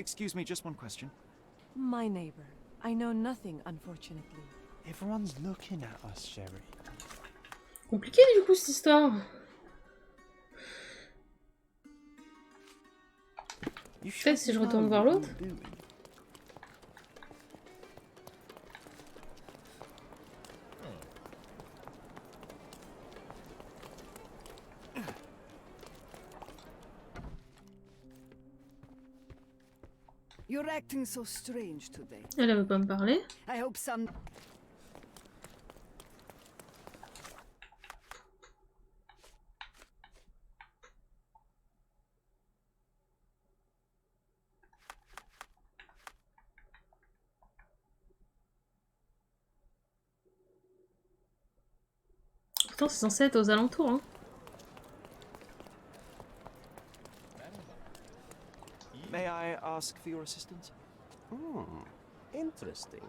Excuse me, just one question. My neighbor. I know nothing, unfortunately. Everyone's looking at us, Sherry. Compliqué du coup cette histoire. Peut-être si je retourne voir l'autre. You're acting so strange today. Elle veut pas me parler. I hope some. Pourtant c'est censé être aux alentours. Hein. May I ask for your assistance? Interesting.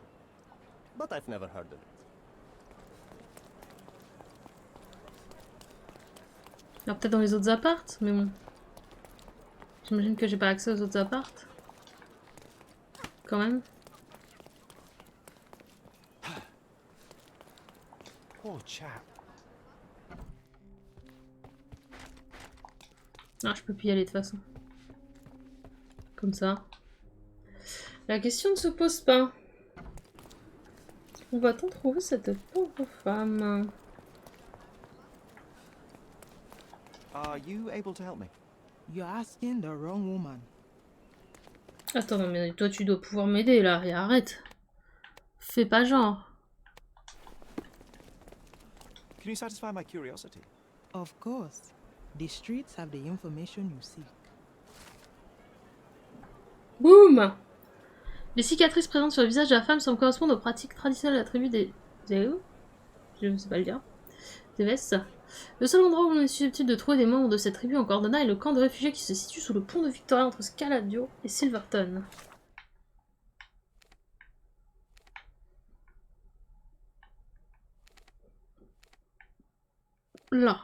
But I've never heard of it. Alors peut-être dans les autres appartes, mais bon. J'imagine que j'ai pas accès aux autres appartes. Quand même. Poor chap. Ah, je peux plus y aller de toute façon. Comme ça. La question ne se pose pas. Où va-t-on trouver cette pauvre femme? Are you able to help me? You're asking the wrong woman. Attends, non, mais toi tu dois pouvoir m'aider là, et arrête. Fais pas genre. Can you satisfy my curiosity? Of course. The streets have the information you seek. Boum! Les cicatrices présentes sur le visage de la femme semblent correspondre aux pratiques traditionnelles de la tribu des... Je ne sais pas le dire. Des Vestes. Le seul endroit où on est susceptible de trouver des membres de cette tribu en Cordona est le camp de réfugiés qui se situe sous le pont de Victoria entre Scaladio et Silverton. Là.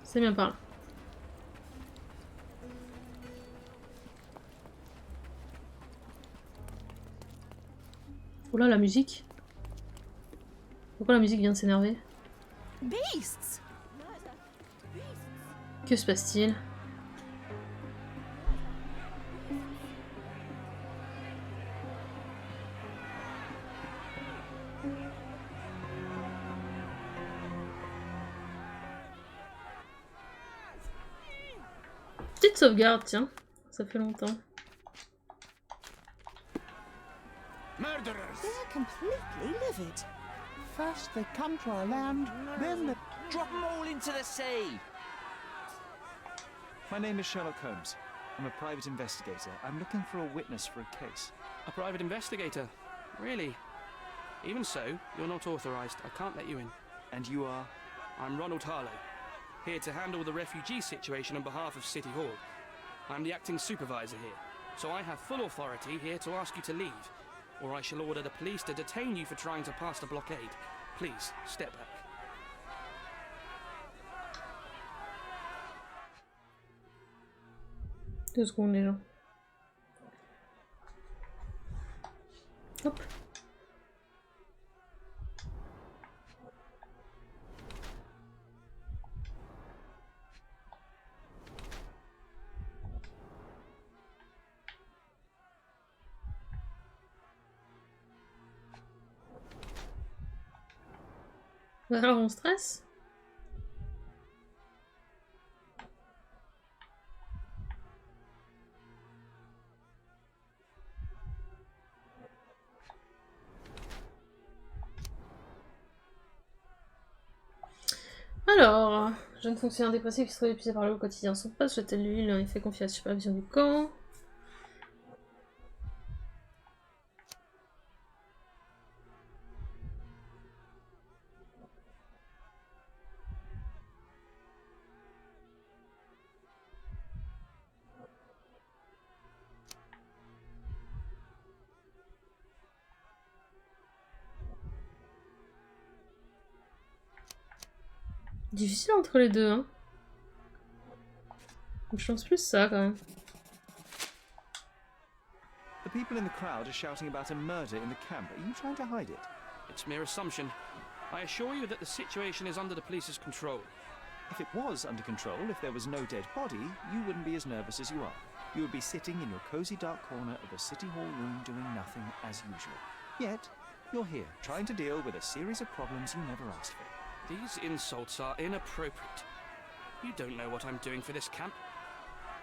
C'est bien par là. Oh là, la musique. Pourquoi la musique vient de s'énerver? Beasts! Que se passe-t-il? Petite sauvegarde, tiens. Ça fait longtemps. Murderers! They're completely livid. First they come to our land, then they... Drop them all into the sea! My name is Sherlock Holmes. I'm a private investigator. I'm looking for a witness for a case. A private investigator? Really? Even so, you're not authorized. I can't let you in. And you are? I'm Ronald Harlow, here to handle the refugee situation on behalf of City Hall. I'm the acting supervisor here, so I have full authority here to ask you to leave, or I shall order the police to detain you for trying to pass the blockade. Please, step back. Deux secondes les gens. Hop. Alors on stresse? Alors, jeune fonctionnaire dépressif qui se trouve épuisé par le quotidien son poste, souhaitait lui, il en fait confier à la supervision du camp. Difficile entre les deux, hein. Je pense plus ça quand même. The people in the crowd are shouting about a murder in the camp. Are you trying to hide it? It's mere assumption. I assure you that the situation is under the police's control. If it was under control, if there was no dead body, you wouldn't be as nervous as you are. You would be sitting in your cozy dark corner of a city hall room doing nothing as usual. Yet, you're here, trying to deal with a series of problems you never asked for. These insults are inappropriate. You don't know what I'm doing for this camp.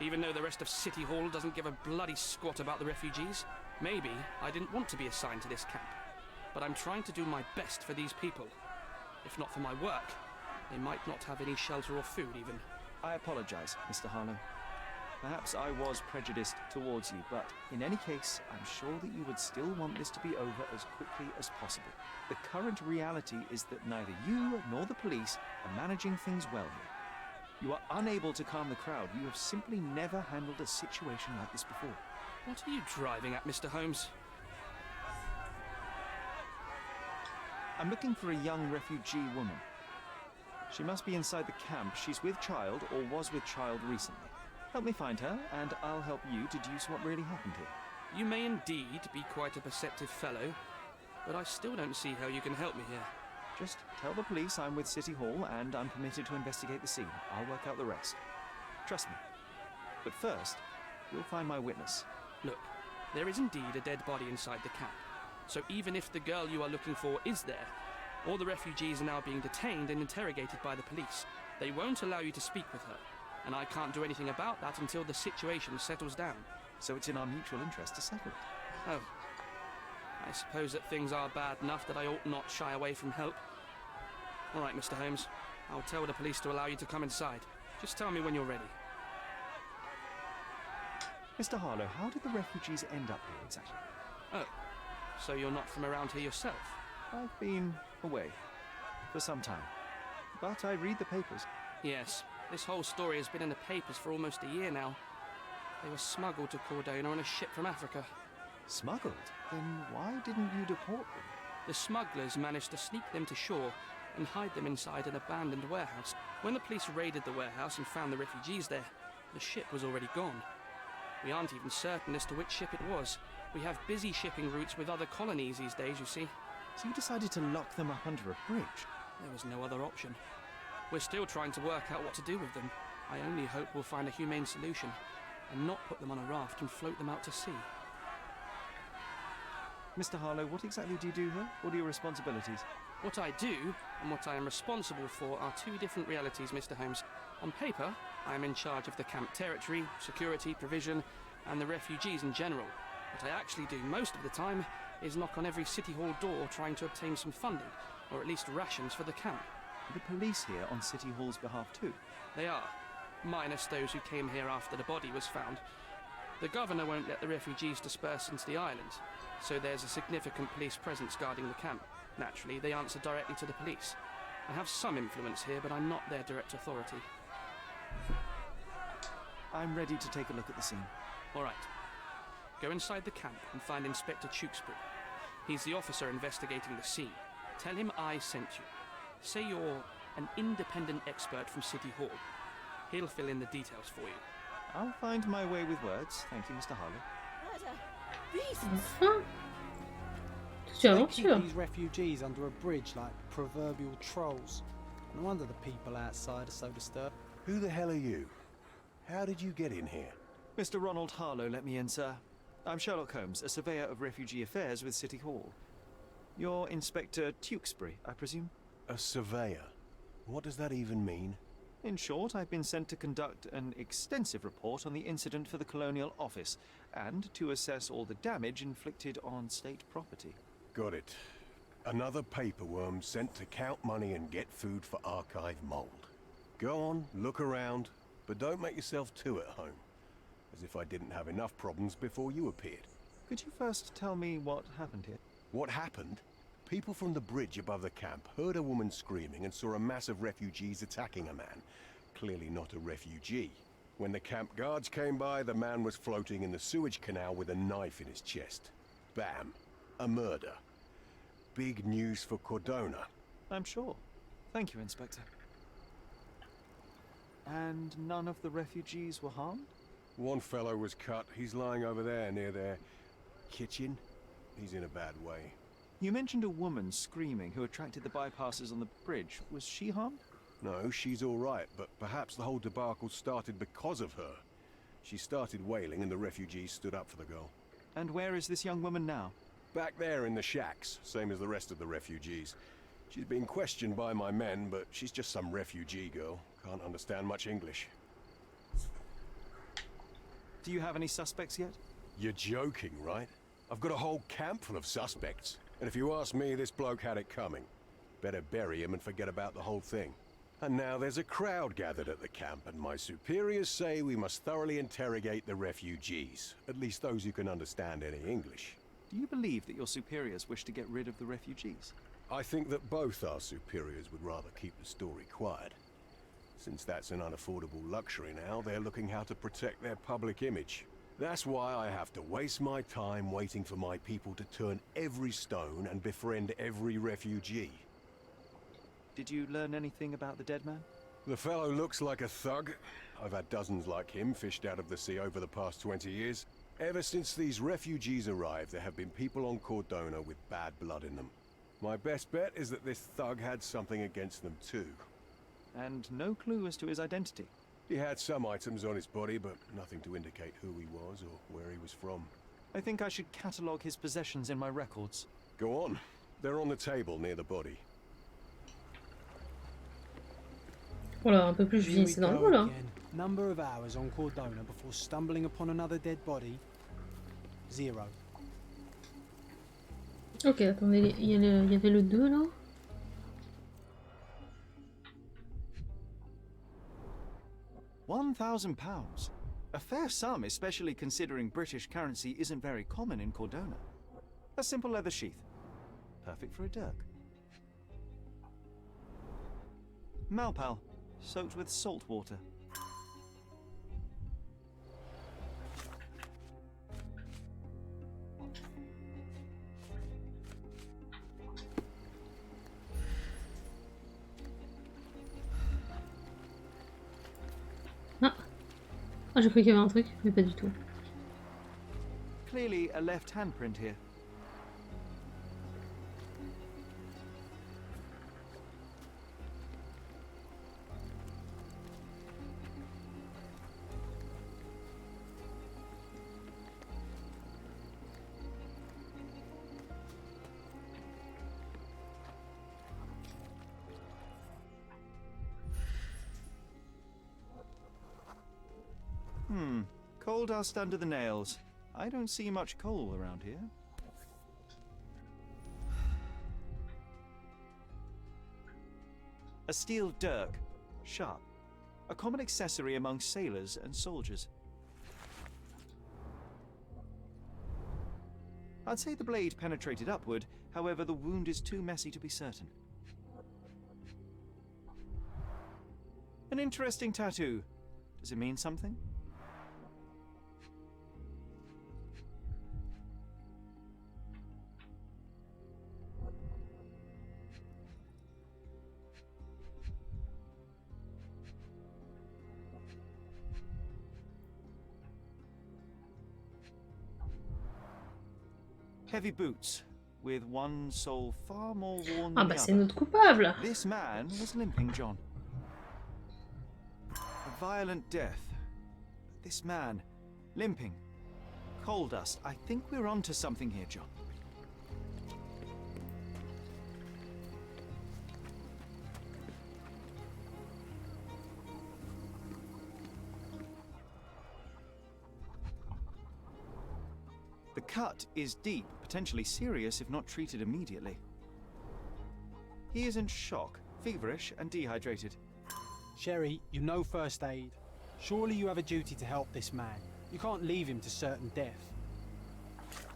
Even though the rest of City Hall doesn't give a bloody squat about the refugees, maybe I didn't want to be assigned to this camp. But I'm trying to do my best for these people. If not for my work, they might not have any shelter or food even. I apologize, Mr. Harlow. Perhaps I was prejudiced towards you, but in any case, I'm sure that you would still want this to be over as quickly as possible. The current reality is that neither you nor the police are managing things well here. You are unable to calm the crowd. You have simply never handled a situation like this before. What are you driving at, Mr. Holmes? I'm looking for a young refugee woman. She must be inside the camp. She's with child or was with child recently. Help me find her, and I'll help you deduce what really happened here. You may indeed be quite a perceptive fellow, but I still don't see how you can help me here. Just tell the police I'm with City Hall and I'm permitted to investigate the scene. I'll work out the rest. Trust me. But first, you'll find my witness. Look, there is indeed a dead body inside the camp. So even if the girl you are looking for is there, all the refugees are now being detained and interrogated by the police. They won't allow you to speak with her, and I can't do anything about that until the situation settles down. So it's in our mutual interest to settle it. Oh. I suppose that things are bad enough that I ought not shy away from help. All right, Mr. Holmes. I'll tell the police to allow you to come inside. Just tell me when you're ready. Mr. Harlow, how did the refugees end up here exactly? Oh, so you're not from around here yourself? I've been away for some time, but I read the papers. Yes, this whole story has been in the papers for almost a year now. They were smuggled to Cordona on a ship from Africa. Smuggled? Then why didn't you deport them? The smugglers managed to sneak them to shore and hide them inside an abandoned warehouse. When the police raided the warehouse and found the refugees there, the ship was already gone. We aren't even certain as to which ship it was. We have busy shipping routes with other colonies these days, you see. So you decided to lock them up under a bridge? There was no other option. We're still trying to work out what to do with them. I only hope we'll find a humane solution and not put them on a raft and float them out to sea. Mr. Harlow, what exactly do you do here? What are your responsibilities? What I do and what I am responsible for are two different realities, Mr. Holmes. On paper, I am in charge of the camp territory, security, provision, and the refugees in general. What I actually do most of the time is knock on every City Hall door trying to obtain some funding, or at least rations for the camp. Are the police here on City Hall's behalf too? They are, minus those who came here after the body was found. The governor won't let the refugees disperse into the island, so there's a significant police presence guarding the camp. Naturally, they answer directly to the police. I have some influence here, but I'm not their direct authority. I'm ready to take a look at the scene. All right. Go inside the camp and find Inspector Tewkesbury. He's the officer investigating the scene. Tell him I sent you. Say you're an independent expert from City Hall. He'll fill in the details for you. I'll find my way with words. Thank you, Mr. Harlow. Enfin. Toute They aventure. keep these refugees under a bridge like proverbial trolls. No wonder the people outside are so disturbed. Who the hell are you? How did you get in here? Mr. Ronald Harlow let me in, sir. I'm Sherlock Holmes, a surveyor of refugee affairs with City Hall. You're Inspector Tewkesbury, I presume? A surveyor? What does that even mean? In short, I've been sent to conduct an extensive report on the incident for the Colonial Office and to assess all the damage inflicted on state property. Got it. Another paperworm sent to count money and get food for archive mold. Go on, look around, but don't make yourself too at home. As if I didn't have enough problems before you appeared. Could you first tell me what happened here? What happened? People from the bridge above the camp heard a woman screaming and saw a mass of refugees attacking a man. Clearly not a refugee. When the camp guards came by, the man was floating in the sewage canal with a knife in his chest. Bam. A murder. Big news for Cordona. I'm sure. Thank you, Inspector. And none of the refugees were harmed? One fellow was cut. He's lying over there near their kitchen. He's in a bad way. You mentioned a woman screaming who attracted the bypassers on the bridge. Was she harmed? No, she's all right, but perhaps the whole debacle started because of her. She started wailing and the refugees stood up for the girl. And where is this young woman now? Back there in the shacks, same as the rest of the refugees. She's been questioned by my men, but she's just some refugee girl. Can't understand much English. Do you have any suspects yet? You're joking, right? I've got a whole camp full of suspects. And if you ask me, this bloke had it coming. Better bury him and forget about the whole thing. And now there's a crowd gathered at the camp, and my superiors say we must thoroughly interrogate the refugees. At least those who can understand any English. Do you believe that your superiors wish to get rid of the refugees? I think that both our superiors would rather keep the story quiet. Since that's an unaffordable luxury now, they're looking how to protect their public image. That's why I have to waste my time waiting for my people to turn every stone and befriend every refugee. Did you learn anything about the dead man? The fellow looks like a thug. I've had dozens like him fished out of the sea over the past 20 years. Ever since these refugees arrived, there have been people on Cordona with bad blood in them. My best bet is that this thug had something against them too. And no clue as to his identity? He had some items on his body, but nothing to indicate who he was or where he was from. I think I should catalogue his possessions in my records. Go on. They're on the table near the body. Voilà, un peu plus, je dis, c'est dans le là. Number of hours on Cordona before stumbling upon another dead body. 0. Ok, attendez, il y avait le 2 là. £1,000. A fair sum, especially considering British currency isn't very common in Cordona. A simple leather sheath. Perfect for a dirk. Malpal, soaked with salt water. Ah, j'ai cru qu'il y avait un truc, mais pas du tout. Clearly a left handprint here. Coal dust under the nails. I don't see much coal around here. A steel dirk. Sharp. A common accessory among sailors and soldiers. I'd say the blade penetrated upward, however the wound is too messy to be certain. An interesting tattoo. Does it mean something? Heavy boots, with one sole far more worn Ah than bah the c'est other. notre coupable. This man was limping John. A violent death. This man, limping. Coal dust. I think we're onto something here, John. The cut is deep, potentially serious if not treated immediately. He is in shock, feverish and dehydrated. Sherry, you know first aid. Surely you have a duty to help this man. You can't leave him to certain death.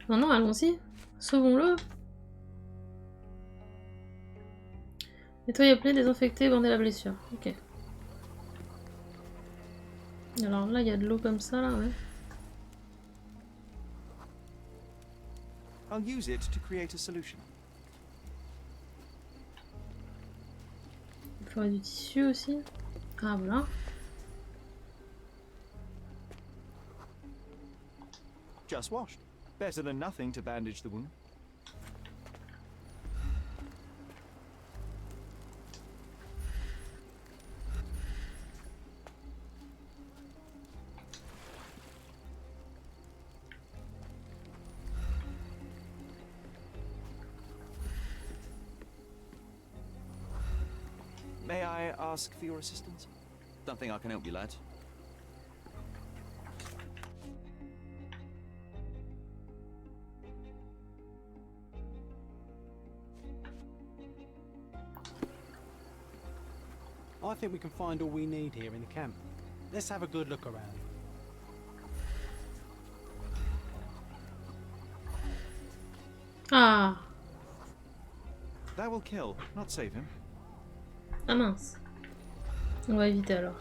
Non, non, allons-y. Sauvons-le. Nettoyer la plaie, désinfecter, bander la blessure. Ok. Alors là, il y a de l'eau comme ça, là, ouais. I'll use it to create a solution. Il faudrait du tissu aussi. Ah voilà. Just washed. Better than nothing to bandage the wound. May I ask for your assistance? Don't think I can help you, lad. I think we can find all we need here in the camp. Let's have a good look around. Ah. That will kill, not save him. Ah mince. On va éviter alors.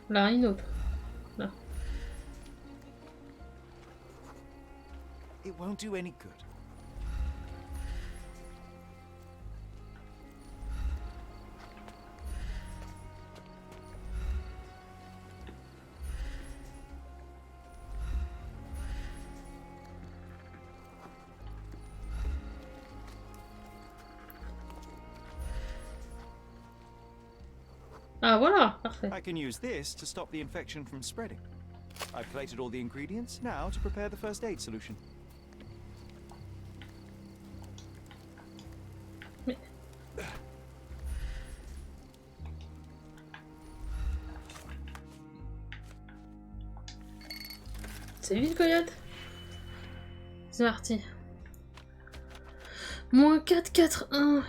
Là, une autre. Là. It won't do any good. Ah voilà, parfait. I can use this to stop the infection from spreading. I've collated all the ingredients, now to prepare the first aid solution. Mais... C'est vite, Coyote. C'est parti. Moins 4, 4, 1.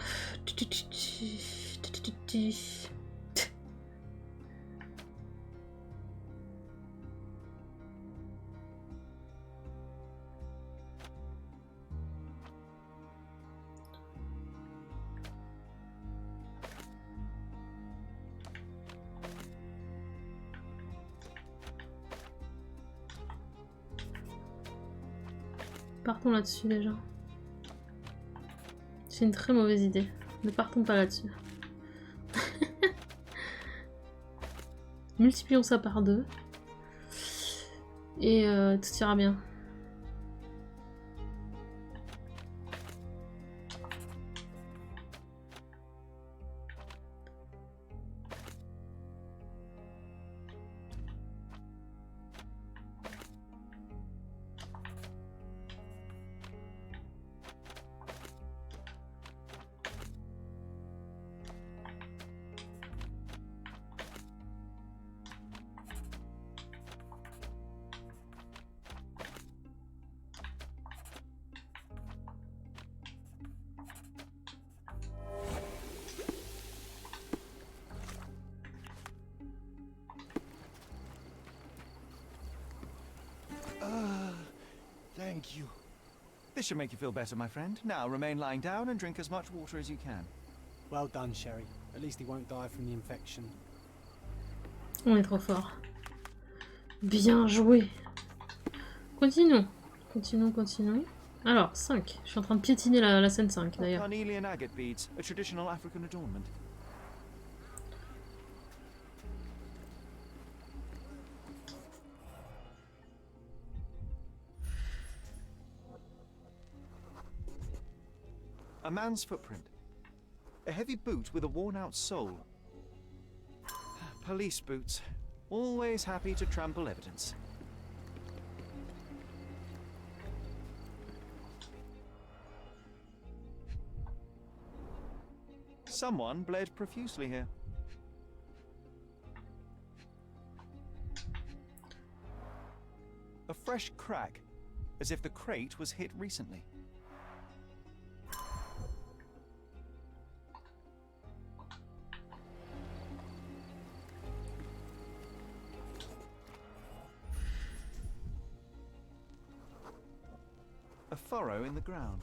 Partons là-dessus déjà. C'est une très mauvaise idée. Ne partons pas là-dessus. Multiplions ça par 2. Et tout ira bien. Thank you. This should make you feel better, my friend. Now remain lying down and drink as much water as you can. Well done, Sherry. At least he won't die from the infection. On est trop fort. Bien joué. Continuons. Continuons, continuons. Alors, 5. Je suis en train de piétiner la scène 5 d'ailleurs. Carnelian agate beads, a traditional African adornment. A man's footprint. A heavy boot with a worn-out sole. Police boots. Always happy to trample evidence. Someone bled profusely here. A fresh crack, as if the crate was hit recently. A furrow in the ground.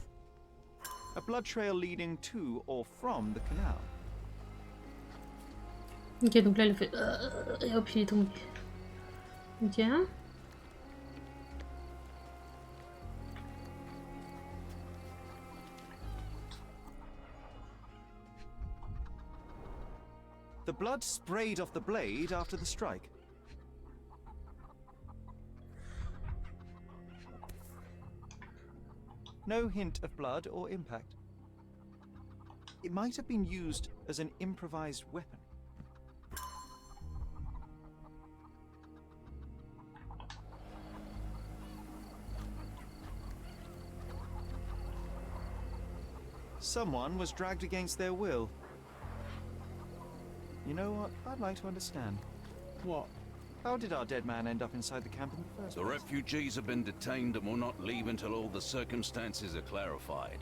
A blood trail leading to or from the canal. Ok, donc là, il fait... et hop, il est tombé. Ok. The blood sprayed off the blade after the strike. No hint of blood or impact. It might have been used as an improvised weapon. Someone was dragged against their will. You know what? I'd like to understand. What? How did our dead man end up inside the camp in the first The place? refugees have been detained and will not leave until all the circumstances are clarified.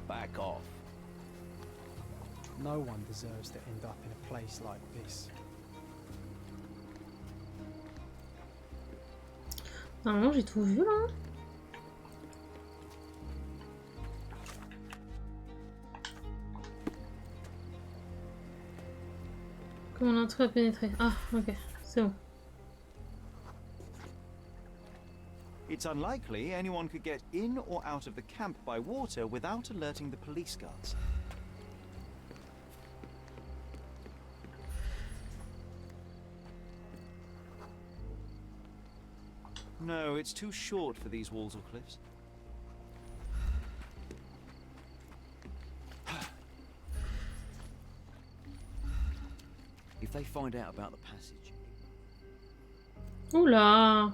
Back off. No one deserves to end up in a place like this. Normalement, j'ai tout vu là. Comment l'entrée a pénétré? Ah, ok, c'est bon. It's unlikely anyone could get in or out of the camp by water without alerting the police guards. No, it's too short for these walls or cliffs. If they find out about the passage... Oula!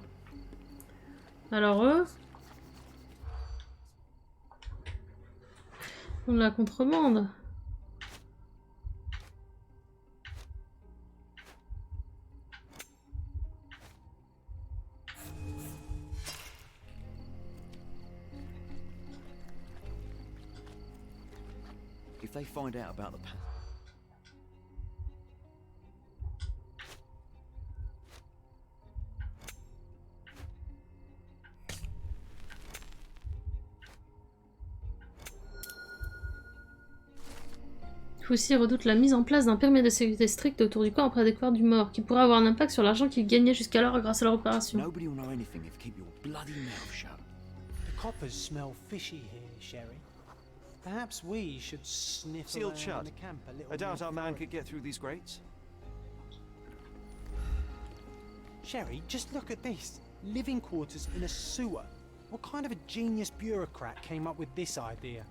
Alors eux... On la contrebande. If they find out about the passage... Foussy redoute la mise en place d'un périmètre de sécurité strict autour du corps après la découverte du mort, qui pourrait avoir un impact sur l'argent qu'il gagnait jusqu'alors grâce à leur opération. Nobody will know anything if you keep your bloody mouth shut. The coppers smell fishy here, Sherry. Perhaps we should sniff Sealed around shut. the camp a little I doubt more our man thoroughly. could get through these grates. Sherry, just look at this. Living quarters in a sewer. What kind of a genius bureaucrat came up with this idea?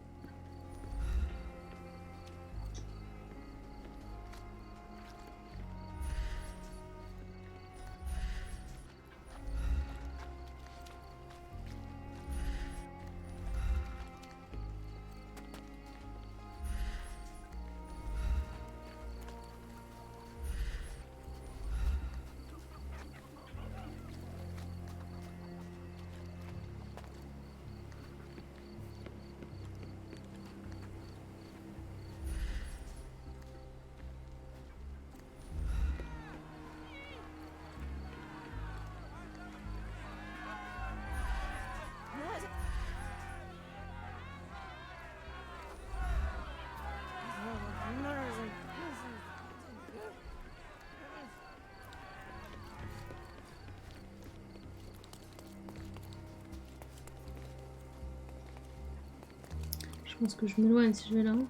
Je pense que je m'éloigne si je vais là-haut.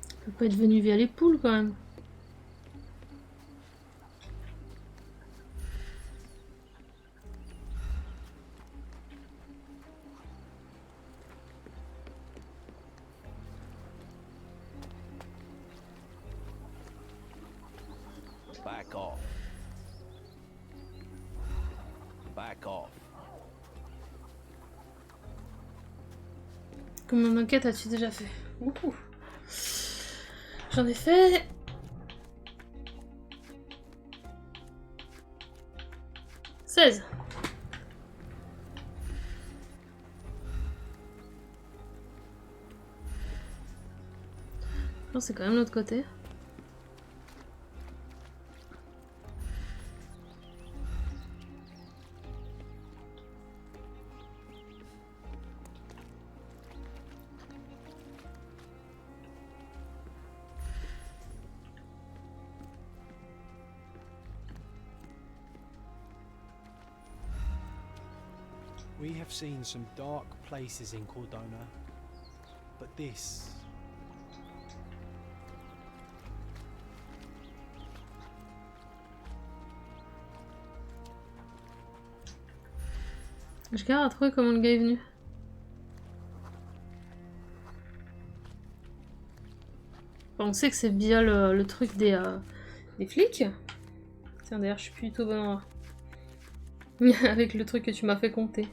Ça peut pas être venu via les poules quand même. Back off. Back off. Combien d'enquêtes as-tu déjà fait? Beaucoup. J'en ai fait... 16. pense que c'est quand même l'autre côté. We have seen some dark places in Cordona, but this... Je galère à trouver comment le gars est venu. Bon, on sait que c'est via le truc des flics. Tiens, d'ailleurs, je suis plus du tout au bon endroit. Avec le truc que tu m'as fait compter.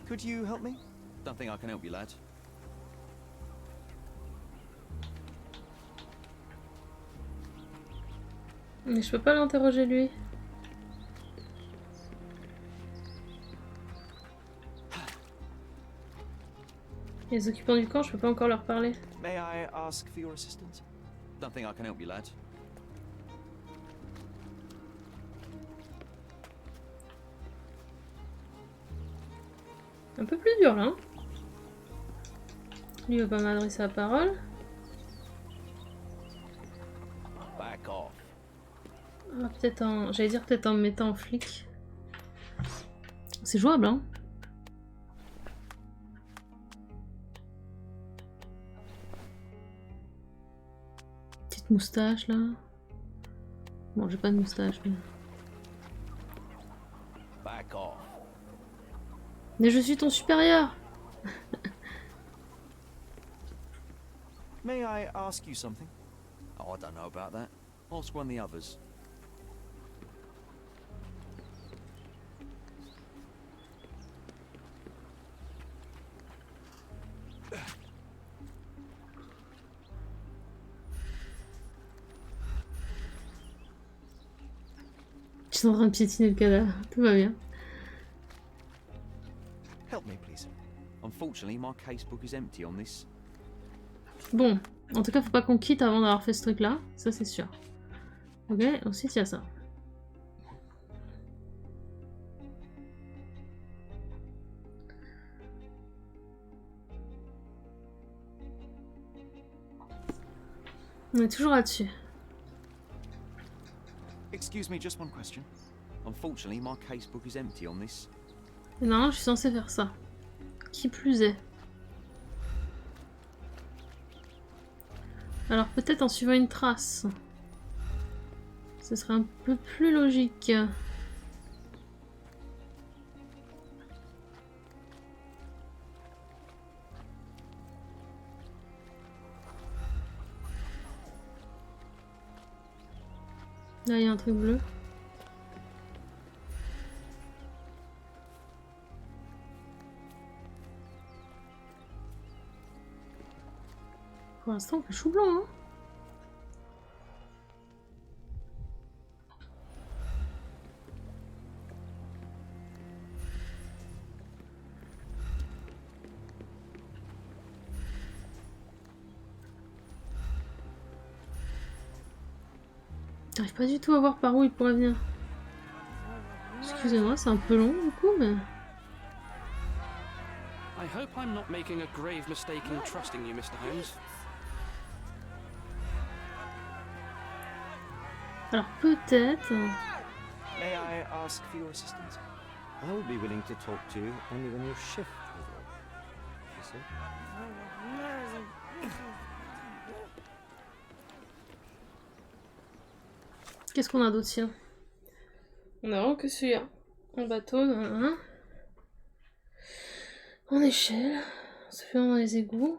Could you help me? Don't think I can help you, lad. Mais je peux pas l'interroger lui. Les occupants du camp, je peux pas encore leur parler. May I ask for your assistance? Don't think I can help you, lad. Un peu plus dur là. Hein. Lui va pas m'adresser la parole. Back off. Ah, peut-être en... J'allais dire peut-être en me mettant en flic. C'est jouable, hein. Petite moustache, là. Bon, j'ai pas de moustache, mais... Back off. Mais je suis ton supérieur. May I ask you something? Oh, I don't know about that. Ask one of the others. Ils sont en train de piétiner le cadavre. Tout va bien. Help me, please. Unfortunately, my casebook is empty on this. Bon, en tout cas, faut pas qu'on quitte avant d'avoir fait ce truc-là. Ça, c'est sûr. Ok, ensuite, il y a ça. On est toujours là-dessus. Excuse me, just one question. Unfortunately, my casebook is empty on this. Et normalement, je suis censée faire ça. Qui plus est. Alors, peut-être en suivant une trace. Ce serait un peu plus logique. Là, il y a un truc bleu. Pour l'instant, on fait chou blanc, hein. J'arrive pas du tout à voir par où il pourrait venir. Excusez-moi, c'est un peu long du coup, mais... I hope I'm not making a grave mistake in trusting you, Mr. Holmes. Alors peut-être... May I ask for your assistance? I will be willing to talk to you only when your shift is over. You see? Qu'est-ce qu'on a d'autre ici? On a vraiment que celui-là. En bateau, en échelle. Celui-là dans les égouts.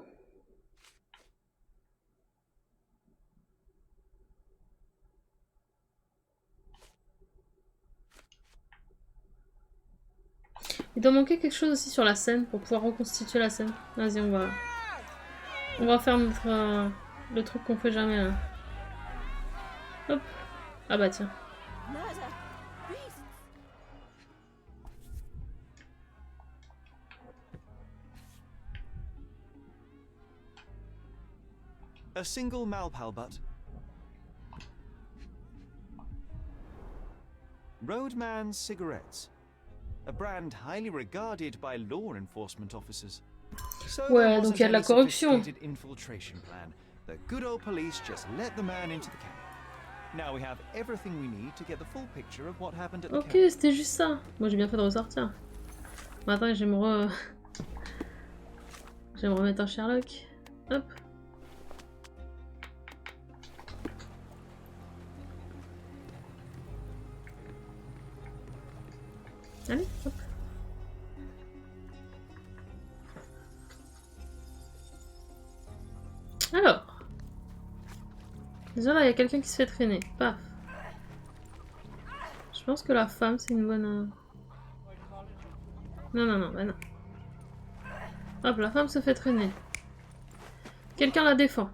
Il doit manquer quelque chose aussi sur la scène pour pouvoir reconstituer la scène. Vas-y, on va On va faire notre, le truc qu'on fait jamais là. Hop. Ah bah tiens. A single Malpalbutt. Roadman cigarettes. A brand highly regarded by law enforcement officers. So Ouais, donc il y a de la corruption. Infiltration plan. The good old police just let the man into the camp. Now we have everything we need to get the full picture of what happened at the camp. Ok, c'était juste ça. Moi j'ai bien fait de ressortir. Bon, attends, je vais me remettre en Sherlock. Hop. Allez, hop. Alors. Déjà là, il y a quelqu'un qui se fait traîner. Paf. Je pense que la femme, c'est une bonne... Non, non, non, bah non. Hop, la femme se fait traîner. Quelqu'un la défend.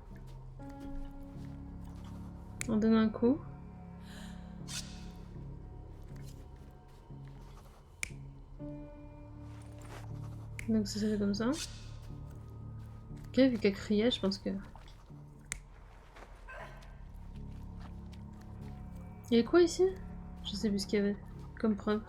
On donne un coup. Donc ça s'est fait comme ça. Ok, vu qu'elle criait, je pense que... Il y a quoi ici? Je sais plus ce qu'il y avait comme preuve.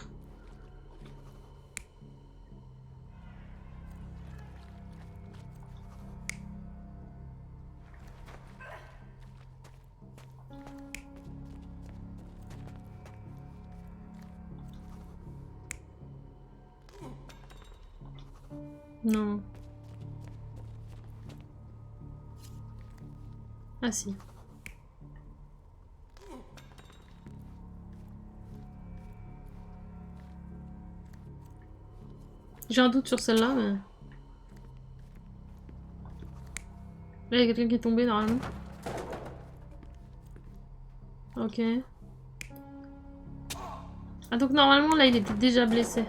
Non. Ah si. J'ai un doute sur celle-là, mais... Là, il y a quelqu'un qui est tombé, normalement. Ok. Ah, donc normalement, là, il était déjà blessé.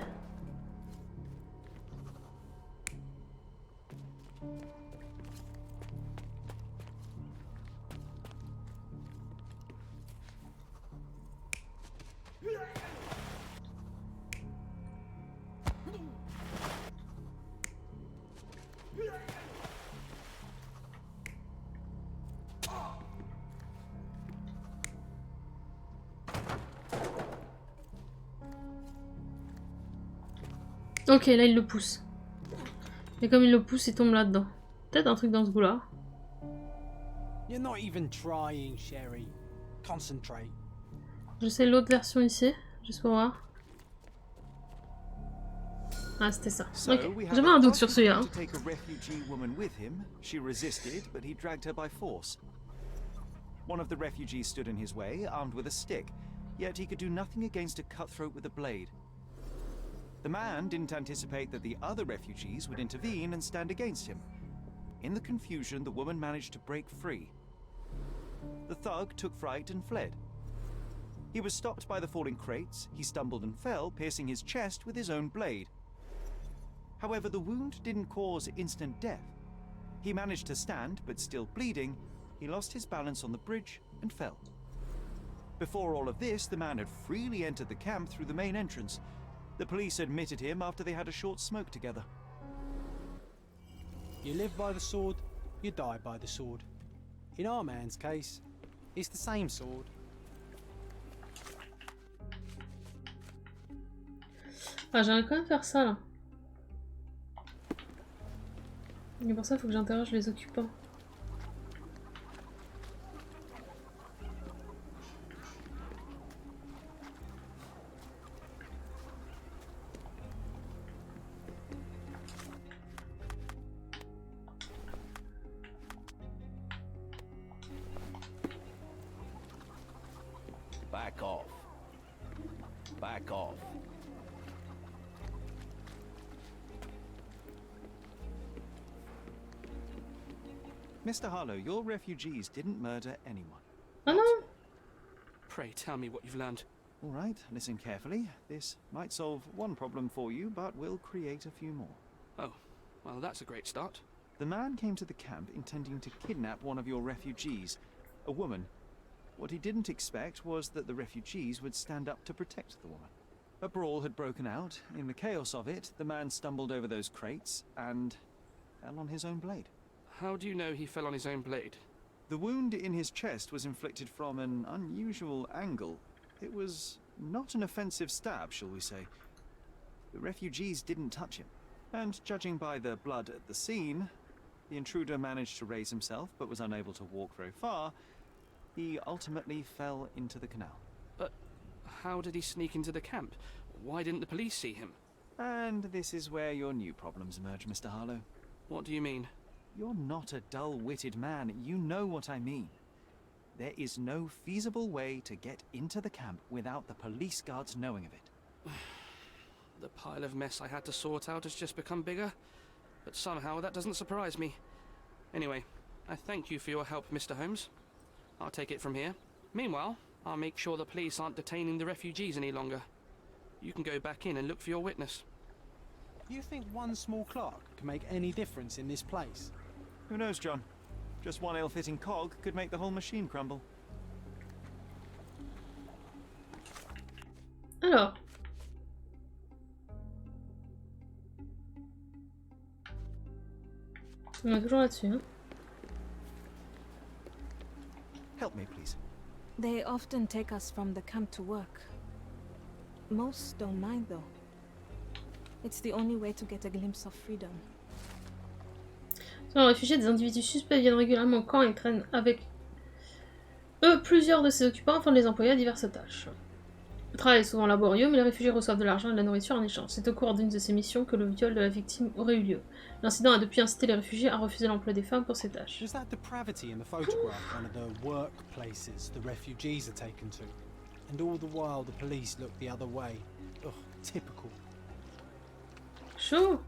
Ok, là il le pousse. Et comme il le pousse, il tombe là-dedans. Peut-être un truc dans ce goût-là. You're not even trying, Sherry. Concentrate. J'essaie l'autre version ici, juste pour voir. Ah, c'était ça. Ok, j'avais un doute sur celui-là. She resisted, but he dragged her by force. One of the refugees stood in his way, armed with a stick, yet he could do nothing against a cutthroat with a blade. The man didn't anticipate that the other refugees would intervene and stand against him. In the confusion, the woman managed to break free. The thug took fright and fled. He was stopped by the falling crates, he stumbled and fell, piercing his chest with his own blade. However, the wound didn't cause instant death. He managed to stand, but still bleeding, he lost his balance on the bridge and fell. Before all of this, the man had freely entered the camp through the main entrance. The police admitted him after they had a short smoke together. You live by the sword, you die by the sword. In our man's case, it's the same sword. Ah, j'aimerais quand même faire ça là. Et pour ça, il faut que j'interroge les occupants. Back off. Back off. Mr. Harlow, your refugees didn't murder anyone. Oh no! Pray tell me what you've learned. All right, listen carefully. This might solve one problem for you, but will create a few more. Oh, well, that's a great start. The man came to the camp intending to kidnap one of your refugees, a woman. What he didn't expect was that the refugees would stand up to protect the woman. A brawl had broken out. In the chaos of it, the man stumbled over those crates and fell on his own blade. How do you know he fell on his own blade? The wound in his chest was inflicted from an unusual angle. It was not an offensive stab, shall we say. The refugees didn't touch him. And judging by the blood at the scene, the intruder managed to raise himself but was unable to walk very far. He ultimately fell into the canal. But how did he sneak into the camp? Why didn't the police see him? And this is where your new problems emerge, Mr. Harlow. What do you mean? You're not a dull-witted man. You know what I mean. There is no feasible way to get into the camp without the police guards knowing of it. The pile of mess I had to sort out has just become bigger, but somehow that doesn't surprise me. Anyway, I thank you for your help, Mr. Holmes. I'll take it from here. Meanwhile, I'll make sure the police aren't detaining the refugees any longer. You can go back in and look for your witness. You think one small clerk can make any difference in this place? Who knows, John? Just one ill-fitting cog could make the whole machine crumble. Alors. On est toujours là-dessus, hein. Help me, please. They often take us from the camp to work. Most don't mind, though. It's the only way to get a glimpse of freedom. Selon les réfugiés, des individus suspects viennent régulièrement au camp et prennent avec eux plusieurs de ses occupants afin de les employer à diverses tâches. Le travail est souvent laborieux, mais les réfugiés reçoivent de l'argent et de la nourriture en échange. C'est au cours d'une de ces missions que le viol de la victime aurait eu lieu. L'incident a depuis incité les réfugiés à refuser l'emploi des femmes pour ces tâches. Was that depravity in the photograph one of the workplaces the refugees are taken to? And all the while the police look the other way. Ugh, typical. Chaud.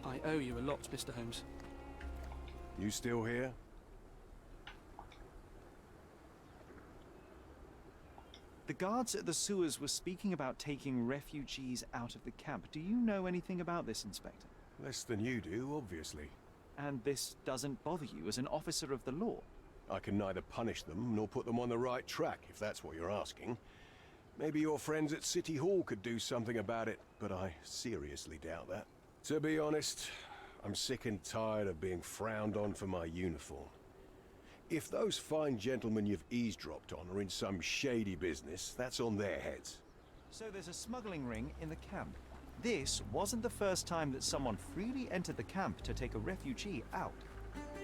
I owe you a lot, Mr. Holmes. You still here? The guards at the sewers were speaking about taking refugees out of the camp. Do you know anything about this, Inspector? Less than you do, obviously. And this doesn't bother you as an officer of the law? I can neither punish them nor put them on the right track, if that's what you're asking. Maybe your friends at City Hall could do something about it, but I seriously doubt that. To be honest, I'm sick and tired of being frowned on for my uniform. If those fine gentlemen you've eavesdropped on are in some shady business, that's on their heads. So there's a smuggling ring in the camp. This wasn't the first time that someone freely entered the camp to take a refugee out.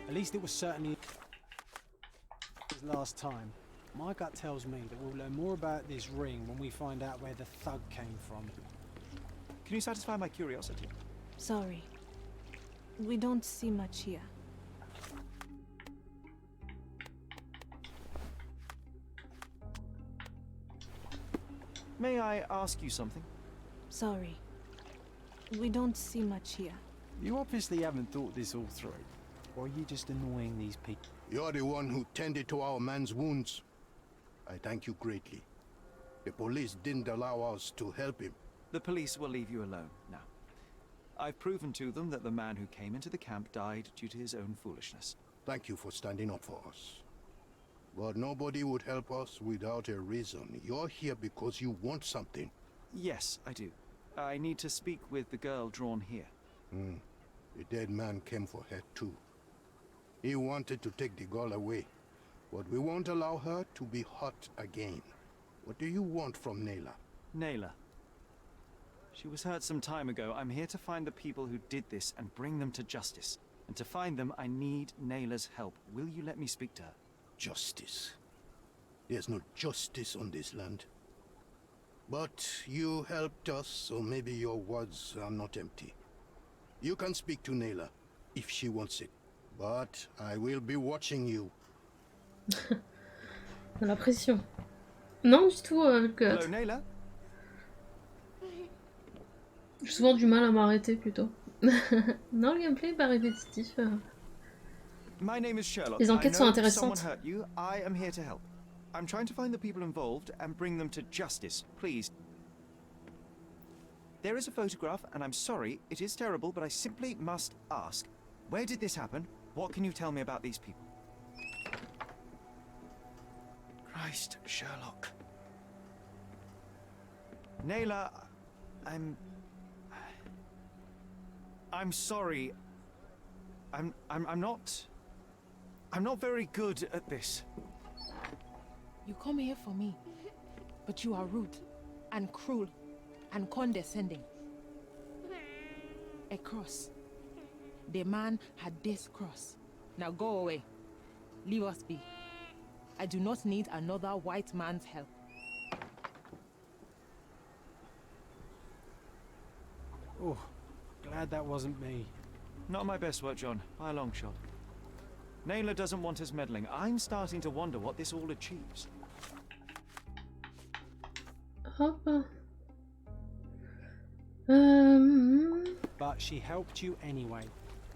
At least it was certainly his last time. My gut tells me that we'll learn more about this ring when we find out where the thug came from. Can you satisfy my curiosity? Sorry. We don't see much here. May I ask you something? Sorry. We don't see much here. You obviously haven't thought this all through. Or are you just annoying these people? You're the one who tended to our man's wounds. I thank you greatly. The police didn't allow us to help him. The police will leave you alone now. I've proven to them that the man who came into the camp died due to his own foolishness. Thank you for standing up for us. But nobody would help us without a reason. You're here because you want something. Yes, I do. I need to speak with the girl drawn here. The dead man came for her too. He wanted to take the girl away, but we won't allow her to be hurt again. What do you want from Nayla? Nayla. She was hurt some time ago. I'm here to find the people who did this and bring them to justice. And to find them, I need Nayla's help. Will you let me speak to her? Justice. There's no justice on this land. But you helped us, so maybe your words are not empty. You can speak to Nayla, if she wants it. But I will be watching you. La pression. Non, du tout, avec le Hello, Nayla? J'ai souvent du mal à m'arrêter, plutôt. Non, le gameplay est pas répétitif. My name is Sherlock. Les enquêtes sont I know intéressantes. someone hurt you. I am here to help. I'm trying to find the people involved and bring them to justice, please. There is a photograph, and I'm sorry, it is terrible, but I simply must ask. Where did this happen? What can you tell me about these people? Christ, Sherlock. Naylor, I'm sorry. I'm not very good at this. You come here for me, but you are rude and cruel and condescending. A cross. The man had this cross. Now go away. Leave us be. I do not need another white man's help. Oh, glad that wasn't me. Not my best work, John, by a long shot. Naylor doesn't want us meddling. I'm starting to wonder what this all achieves. Hop. But she helped you anyway.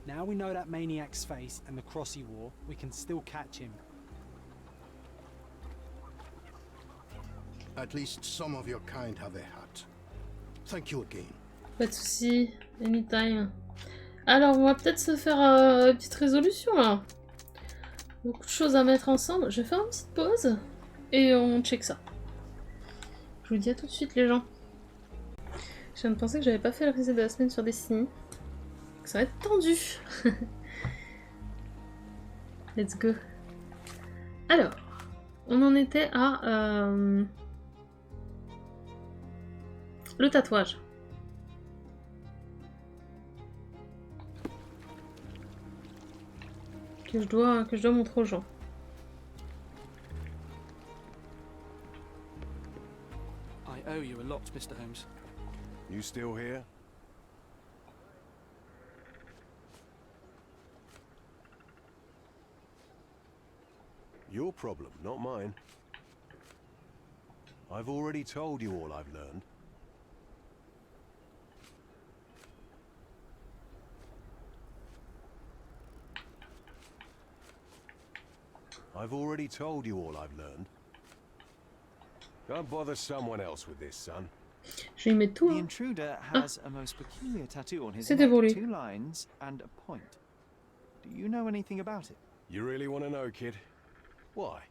Now we know that maniac's face and the cross he wore, we can still catch him. At least some of your kind have a hat. Thank you again. Pas de soucis, anytime. Alors, on va peut-être se faire une petite résolution là. Beaucoup de choses à mettre ensemble. Je vais faire une petite pause et on check ça. Je vous dis à tout de suite, les gens. Je viens de penser que j'avais pas fait le reset de la semaine sur Destiny. Ça va être tendu. Let's go. Alors, on en était à le tatouage. Que je dois montrer aux gens. I owe you a lot, Mr. Holmes. You still here? Your problem, not mine. I've already told you all I've learned. I've already told you all I've learned. Don't bother someone else with this, son. Je vais y mettre tout. The intruder has a most peculiar tattoo on his C'était pour neck, lui. 2 lines and a point. Do you know anything about it? You really want to know, kid? Why?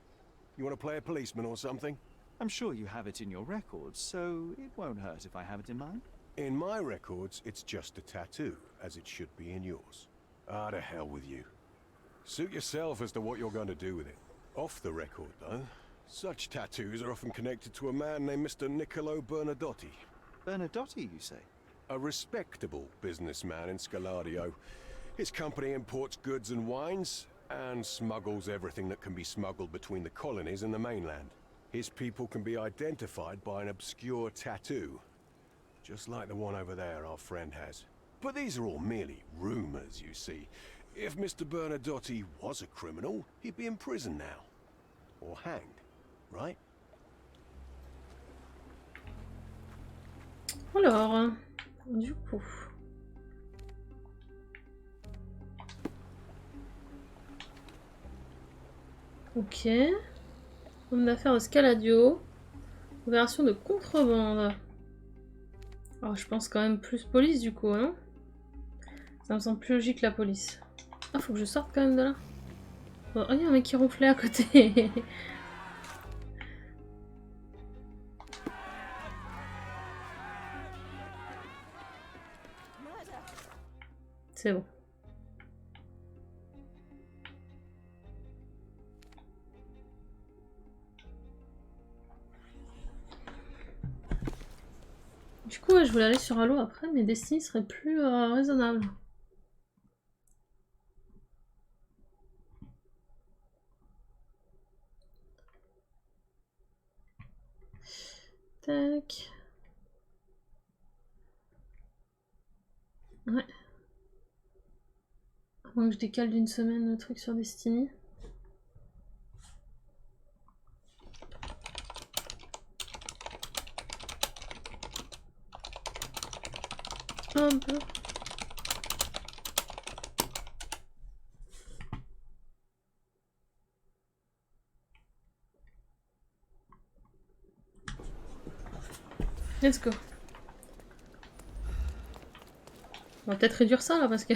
You want to play a policeman or something? I'm sure you have it in your records, so it won't hurt if I have it in mine. In my records, it's just a tattoo, as it should be in yours. Ah, to hell with you. Suit yourself as to what you're going to do with it. Off the record, though, such tattoos are often connected to a man named Mr. Niccolo Bernadotti. Bernadotti, you say? A respectable businessman in Scaladio. His company imports goods and wines, and smuggles everything that can be smuggled between the colonies and the mainland. His people can be identified by an obscure tattoo, just like the one over there our friend has. But these are all merely rumors, you see. If Mr. Bernadotti was a criminal, he'd be in prison now. Or hanged, right? Alors, du coup... Ok. Homme d'affaires de Scaladio. Opération de contrebande. Alors, je pense quand même plus police du coup, hein. Ça me semble plus logique la police. Ah, faut que je sorte quand même de là. Oh, il y a un mec qui ronflait à côté. C'est bon. Du coup, ouais, je voulais aller sur Halo après, mais Destiny serait plus raisonnable. Tac. Ouais. À moins que je décale d'une semaine le truc sur Destiny. Hop. Let's go. On va peut-être réduire ça là parce que...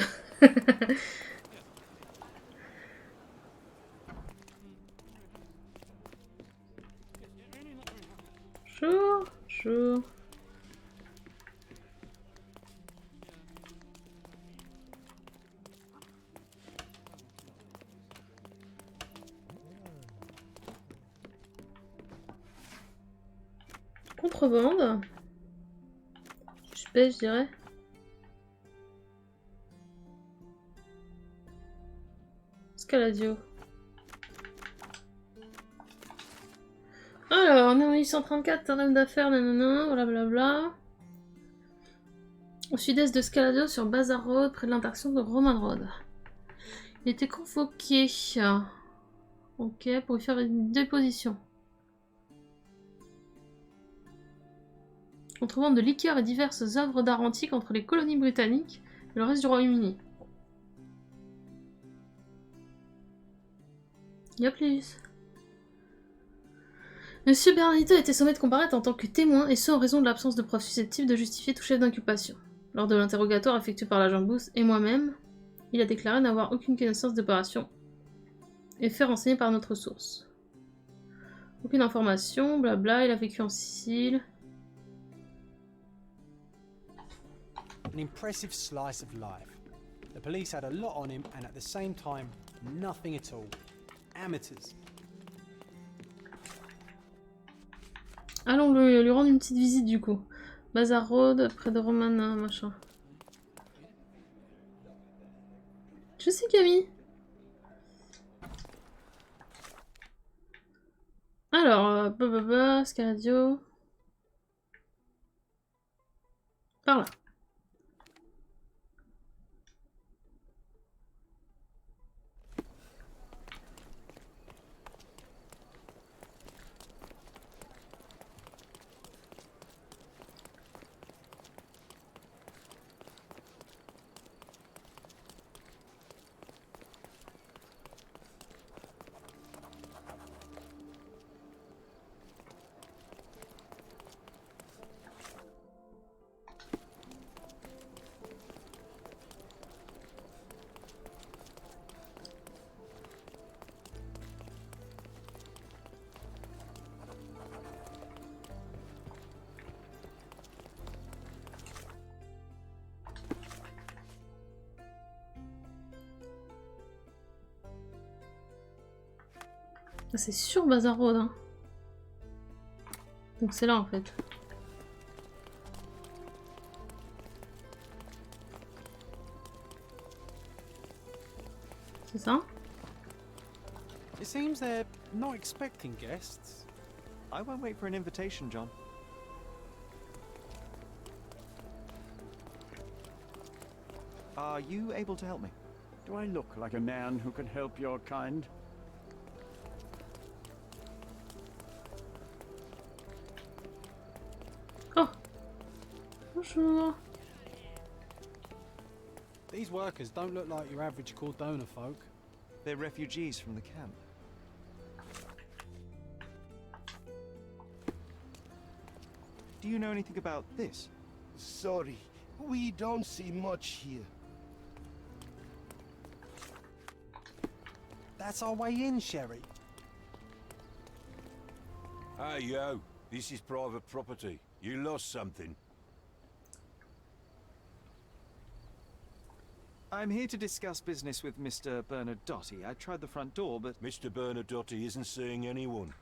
Chaud. Contrebande. Suspect, je dirais. Scaladio. Alors, on est en 1834, un homme d'affaires, nanana, blablabla. Au sud-est de Scaladio, sur Bazar Road, près de l'intersection de Roman Road. Il était convoqué. Ok, pour y faire une déposition. Contrebande de liqueurs et diverses œuvres d'art antique entre les colonies britanniques et le reste du Royaume-Uni. Y'a plus. Monsieur Bernardito a été sommé de comparaître en tant que témoin, et ce en raison de l'absence de preuves susceptibles de justifier tout chef d'inculpation. Lors de l'interrogatoire effectué par l'agent Booth et moi-même, il a déclaré n'avoir aucune connaissance d'opération et fait renseigner par notre source. Aucune information, blabla, il a vécu en Sicile. An impressive slice of life. The police had a lot on him and at the same time, nothing at all. Amateurs. Allons lui rendre une petite visite du coup. Bazar Road, près de Romana, machin. Je sais Camille. Alors, Scaladio. Par là. C'est sur Bazar Road, hein. Donc c'est là en fait. C'est ça? It seems they're not expecting guests. I won't wait for an invitation, John. Are you able to help me? Do I look like a man who can help your kind? Bonjour. These workers don't look like your average Cordona folk. They're refugees from the camp. Do you know anything about this? Sorry, we don't see much here. That's our way in, Sherry. Hey, yo. This is private property. You lost something. I'm here to discuss business with Mr. Bernadotti. I tried the front door, but... Mr. Bernadotti isn't seeing anyone.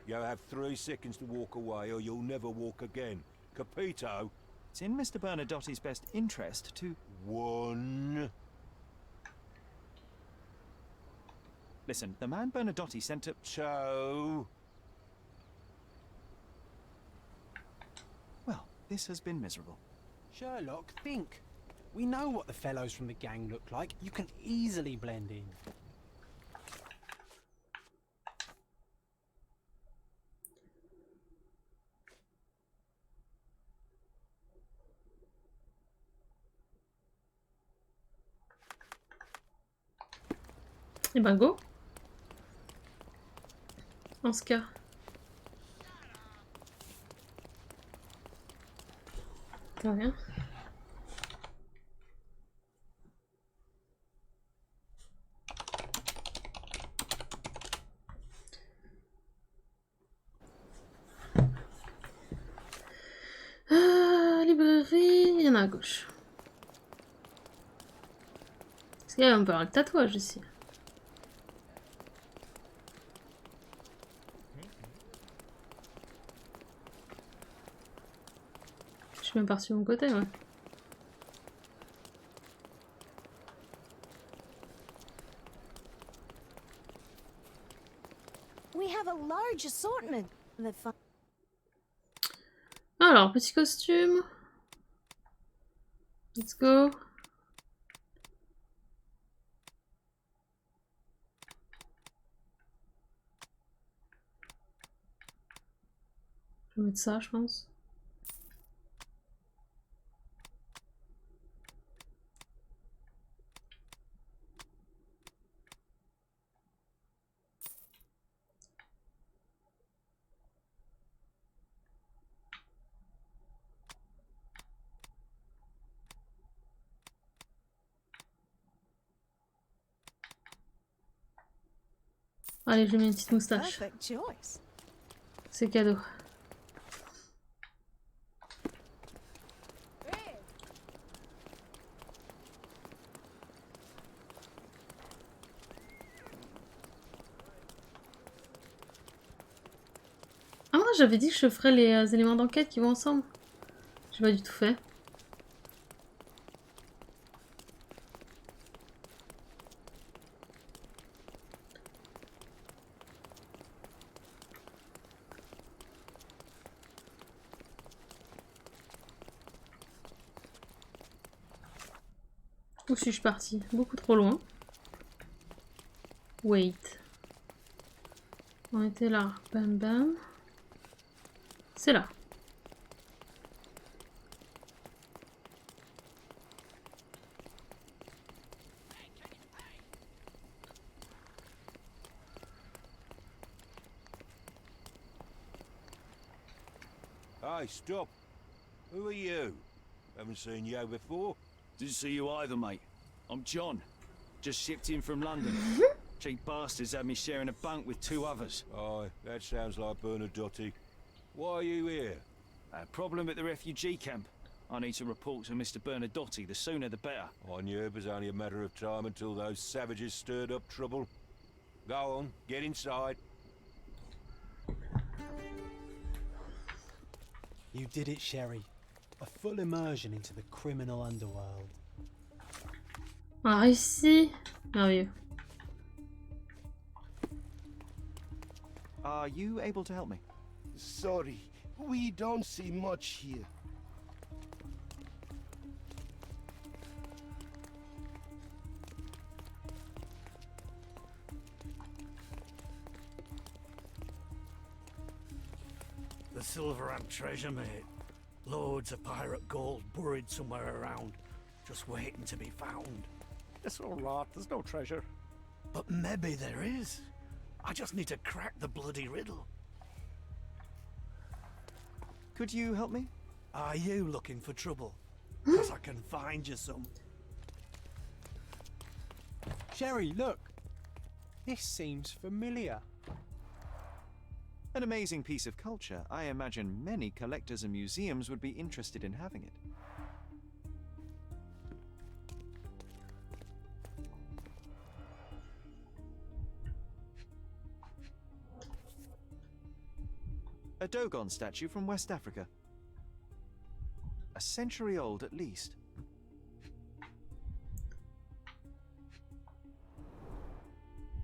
You have 3 seconds to walk away or you'll never walk again. Capito? It's in Mr. Bernadotti's best interest to... 1. Listen, the man Bernadotti sent to... 2. Well, this has been miserable. Sherlock, think. We know what the fellows from the gang look like. You can easily blend in. Et ben go. En ce cas. Rien. Librairie, il y en a à gauche. Parce qu'il y a un peu un tatouage ici. Je suis même partie de mon côté, ouais. We have a large assortment. Alors, petit costume. Let's go. Je vais mettre ça, je pense. Allez, je mets une petite moustache. C'est cadeau. Ah moi j'avais dit que je ferais les éléments d'enquête qui vont ensemble. J'ai pas du tout fait. Où suis-je partie? Beaucoup trop loin. Wait. On était là. Bam bam. C'est là. Hey, stop. Who are you? Haven't seen you before. Didn't see you either, mate. I'm John. Just shipped in from London. Cheap bastards had me sharing a bunk with two others. Aye, that sounds like Bernadotte. Why are you here? A problem at the refugee camp. I need to report to Mr. Bernadotte. The sooner the better. I knew it was only a matter of time until those savages stirred up trouble. Go on, get inside. You did it, Sherry. A full immersion into the criminal underworld. On a réussi. Merveilleux. Are you able to help me? Sorry, we don't see much here. The silver and treasure, mate. Loads of pirate gold buried somewhere around, just waiting to be found. It's all right, there's no treasure. But maybe there is. I just need to crack the bloody riddle. Could you help me? Are you looking for trouble? Because I can find you some. Sherry, look. This seems familiar. An amazing piece of culture. I imagine many collectors and museums would be interested in having it. A Dogon statue from West Africa. A century old at least.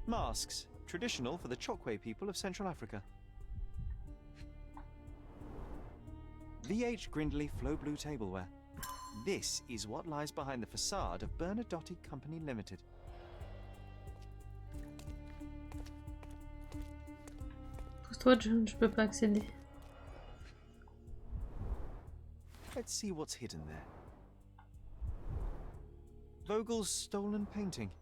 Masks, traditional for the Chokwe people of Central Africa. VH Grindley Flow Blue tableware. This is what lies behind the facade of Bernadotte Company Limited. Pousse-toi, John, je peux pas accéder. Let's see what's hidden there. Vogel's stolen painting.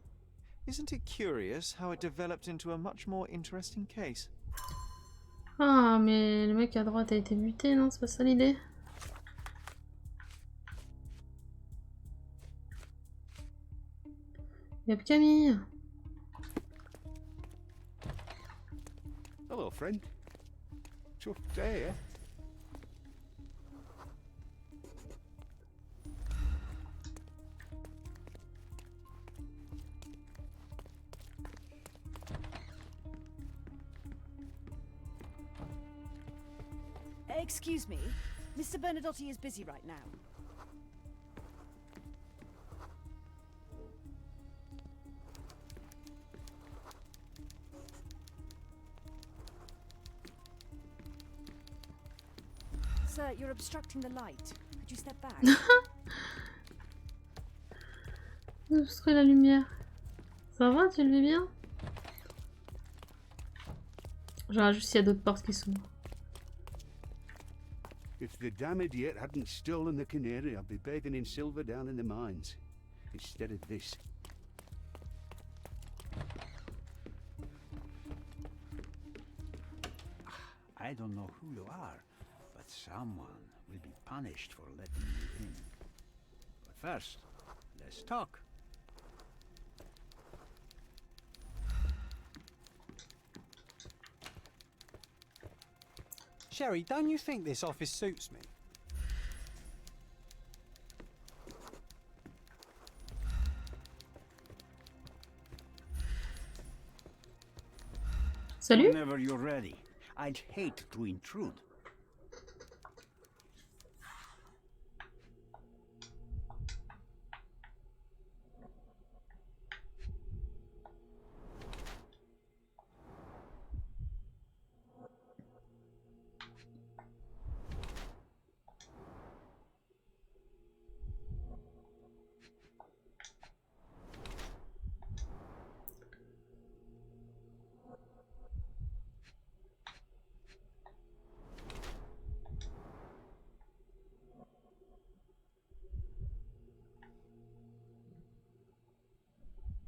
Isn't it curious how it developed into a much more interesting case? Ah, mais le mec à droite a été buté, non? C'est pas ça l'idée? Yep, Camille. Hello, friend. Tough day, eh? Excuse me, Mr. Bernadotte is busy right now. Sir, you're obstructing the light. Could you step back? Obstruer la lumière. Ça va, tu le vis bien? Genre juste s'il y a d'autres portes qui s'ouvrent. If the damned idiot hadn't stolen the canary, I'd be bathing in silver down in the mines. Instead of this. I don't know who you are, but someone will be punished for letting you in. But first, let's talk. Sherry, don't you think this office suits me? Salut. Whenever you're ready. I'd hate to intrude.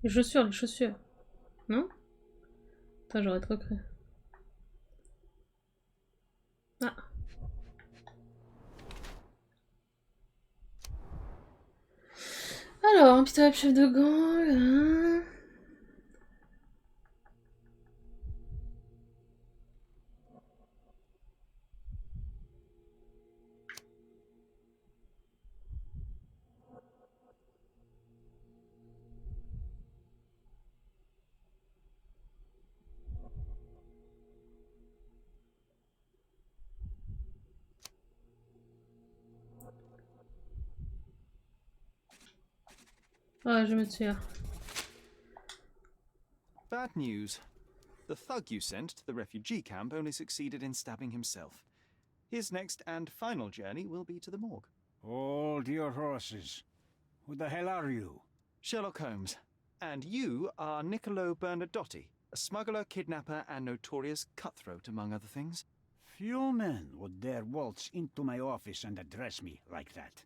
Les chaussures. Non? Attends, j'aurais trop cru. Ah. Alors, impitoyable chef de gang. Hein. Ah, je me tire. Bad news. The thug you sent to the refugee camp only succeeded in stabbing himself. His next and final journey will be to the morgue. Hold your horses. Who the hell are you? Sherlock Holmes. And you are Niccolo Bernadotte, a smuggler, kidnapper, and notorious cutthroat, among other things. Few men would dare waltz into my office and address me like that.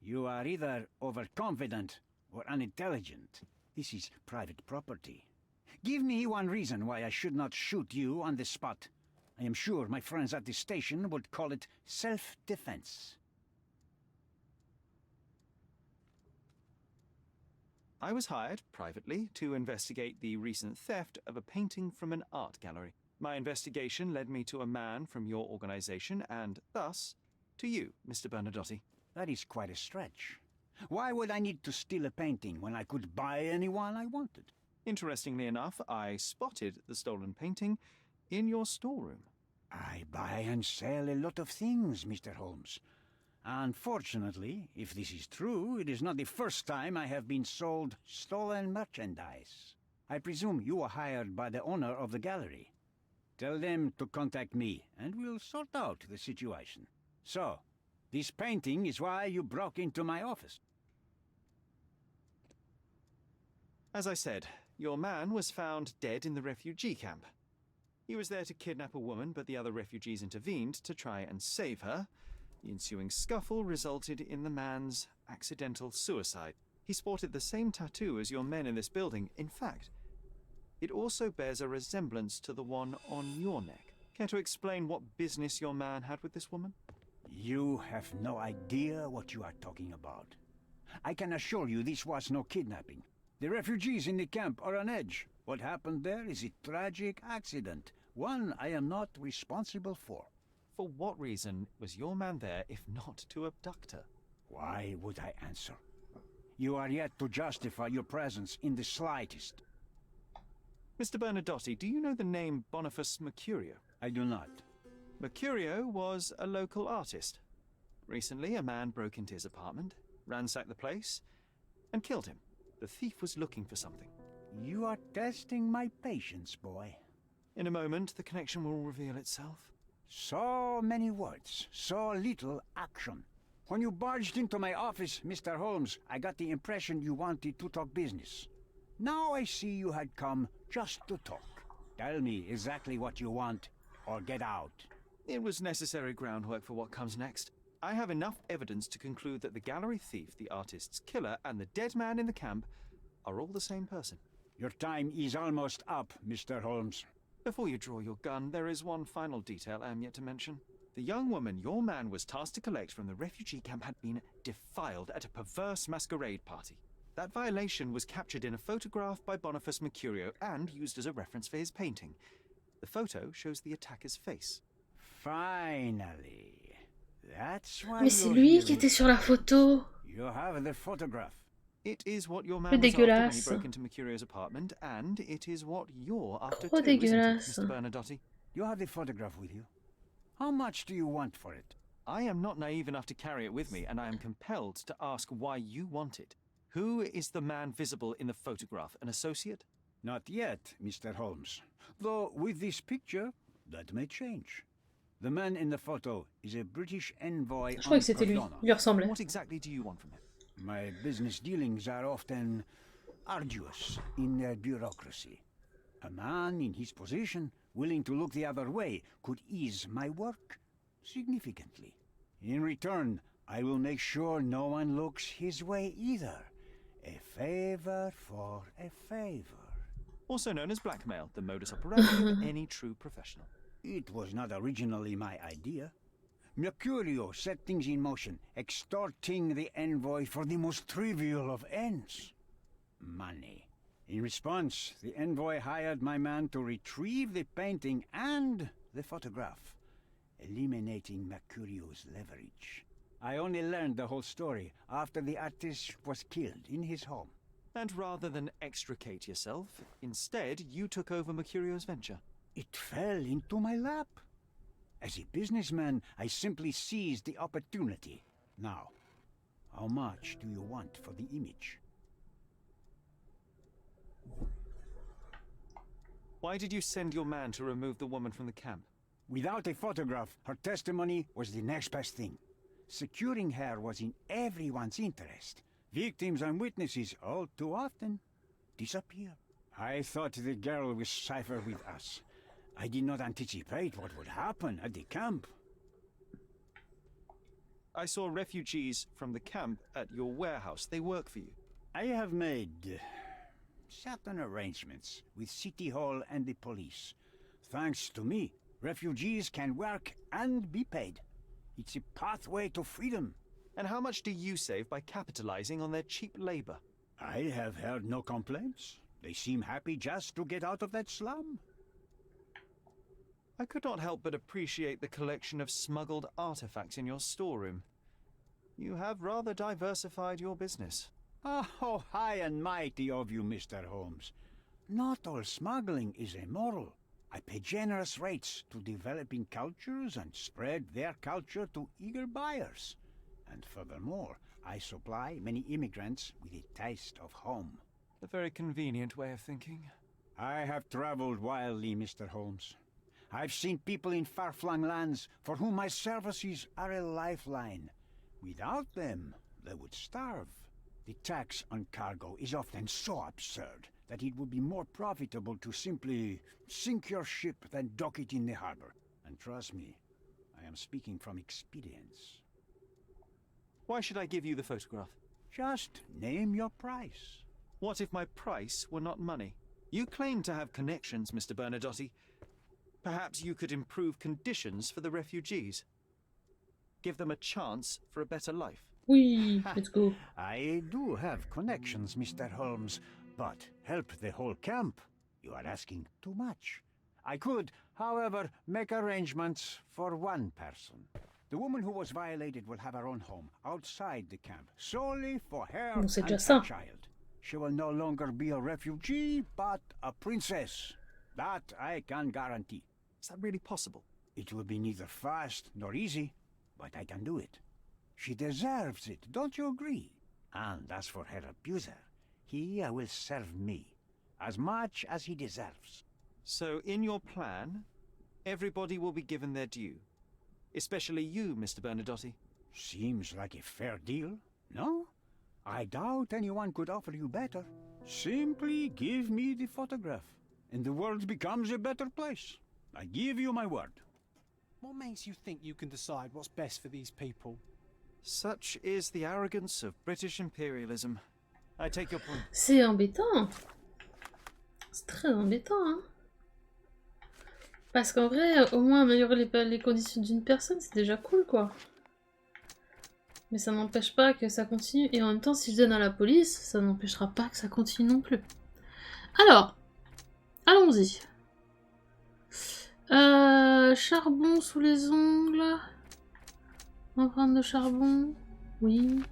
You are either overconfident or unintelligent. This is private property. Give me one reason why I should not shoot you on the spot. I am sure my friends at the station would call it self-defense. I was hired, privately, to investigate the recent theft of a painting from an art gallery. My investigation led me to a man from your organization, and thus, to you, Mr. Bernadotte. That is quite a stretch. Why would I need to steal a painting when I could buy anyone I wanted? Interestingly enough, I spotted the stolen painting in your storeroom. I buy and sell a lot of things, Mr. Holmes. Unfortunately, if this is true, it is not the first time I have been sold stolen merchandise. I presume you were hired by the owner of the gallery. Tell them to contact me, and we'll sort out the situation. So, this painting is why you broke into my office. As I said, your man was found dead in the refugee camp. He was there to kidnap a woman, but the other refugees intervened to try and save her. The ensuing scuffle resulted in the man's accidental suicide. He sported the same tattoo as your men in this building. In fact, it also bears a resemblance to the one on your neck. Care to explain what business your man had with this woman? You have no idea what you are talking about. I can assure you this was no kidnapping. The refugees in the camp are on edge. What happened there is a tragic accident, one I am not responsible for. For what reason was your man there if not to abduct her? Why would I answer? You are yet to justify your presence in the slightest. Mr. Bernadotti, do you know the name Boniface Mercurio? I do not. Mercurio was a local artist. Recently, a man broke into his apartment, ransacked the place, and killed him. The thief was looking for something. You are testing my patience, boy. In a moment, the connection will reveal itself. So many words, so little action. When you barged into my office, Mr. Holmes, I got the impression you wanted to talk business. Now I see you had come just to talk. Tell me exactly what you want, or get out. It was necessary groundwork for what comes next. I have enough evidence to conclude that the gallery thief, the artist's killer, and the dead man in the camp are all the same person. Your time is almost up, Mr. Holmes. Before you draw your gun, there is one final detail I am yet to mention. The young woman your man was tasked to collect from the refugee camp had been defiled at a perverse masquerade party. That violation was captured in a photograph by Boniface Mercurio and used as a reference for his painting. The photo shows the attacker's face. Finally. That's why Mais c'est lui qui était sur la photo. You have the photograph. It is what your Trop man was after when he dégueulasse. broke into Mercurio's apartment, and it is what you're after Trop too, isn't it, dégueulasse. Mr. Bernadotti? You have the photograph with you. How much do you want for it? I am not naive enough to carry it with me, and I am compelled to ask why you want it. Who is the man visible in the photograph? An associate? Not yet, Mr. Holmes. Though with this picture, that may change. The man in the photo is a British envoy Je crois que c'était lui. Cardona. Il lui ressemblait. What exactly do you want from him? My business dealings are often arduous in their bureaucracy. A man in his position, willing to look the other way, could ease my work significantly. In return, I will make sure no one looks his way either. A favor for a favor. Also known as blackmail, the modus operandi of any true professional. It was not originally my idea. Mercurio set things in motion, extorting the envoy for the most trivial of ends. Money. In response, the envoy hired my man to retrieve the painting and the photograph, eliminating Mercurio's leverage. I only learned the whole story after the artist was killed in his home. And rather than extricate yourself, instead you took over Mercurio's venture. It fell into my lap. As a businessman, I simply seized the opportunity. Now, how much do you want for the image? Why did you send your man to remove the woman from the camp? Without a photograph, her testimony was the next best thing. Securing her was in everyone's interest. Victims and witnesses all too often disappear. I thought the girl was safer with us. I did not anticipate what would happen at the camp. I saw refugees from the camp at your warehouse. They work for you. I have made certain arrangements with City Hall and the police. Thanks to me, refugees can work and be paid. It's a pathway to freedom. And how much do you save by capitalizing on their cheap labor? I have heard no complaints. They seem happy just to get out of that slum. I could not help but appreciate the collection of smuggled artifacts in your storeroom. You have rather diversified your business. Oh, high and mighty of you, Mr. Holmes. Not all smuggling is immoral. I pay generous rates to developing cultures and spread their culture to eager buyers. And furthermore, I supply many immigrants with a taste of home. A very convenient way of thinking. I have traveled wildly, Mr. Holmes. I've seen people in far-flung lands for whom my services are a lifeline. Without them, they would starve. The tax on cargo is often so absurd that it would be more profitable to simply sink your ship than dock it in the harbor. And trust me, I am speaking from experience. Why should I give you the photograph? Just name your price. What if my price were not money? You claim to have connections, Mr. Bernadotti. Perhaps you could improve conditions for the refugees. Give them a chance for a better life. Oui, let's go. I do have connections, Mr. Holmes, But help the whole camp? You are asking too much. I could, however, make arrangements for one person. The woman who was violated will have her own home outside the camp, solely for her Bon, c'est and déjà her ça. child. She will no longer be a refugee, but a princess. That I can guarantee. Is that really possible? It will be neither fast nor easy, but I can do it. She deserves it, don't you agree? And as for her abuser, he will serve me, as much as he deserves. So, in your plan, everybody will be given their due. Especially you, Mr. Bernadotte. Seems like a fair deal, no? I doubt anyone could offer you better. Simply give me the photograph, and the world becomes a better place. I give you my word. What makes you think you can decide what's best for these people? Such is the arrogance of British imperialism. I take your point. C'est embêtant. C'est très embêtant, hein. Parce qu'en vrai, au moins améliorer les conditions d'une personne, c'est déjà cool, quoi. Mais ça n'empêche pas que ça continue. Et en même temps, si je donne à la police, ça n'empêchera pas que ça continue non plus. Alors, allons-y. Charbon sous les ongles. Empreinte de charbon. Oui.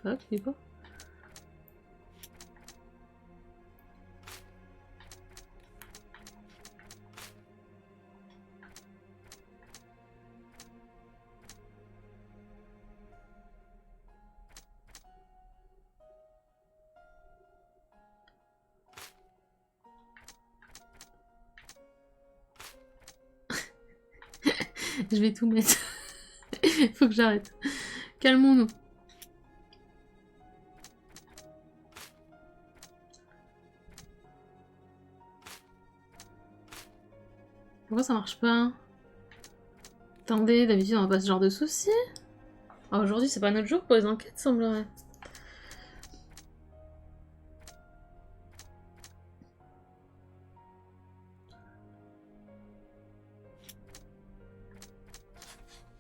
Fuck, c'est pas. Je vais tout mettre. Faut que j'arrête. Calmons-nous. Pourquoi ça marche pas? Attendez, d'habitude on a pas ce genre de soucis. Ah, aujourd'hui c'est pas notre jour pour les enquêtes, semblerait.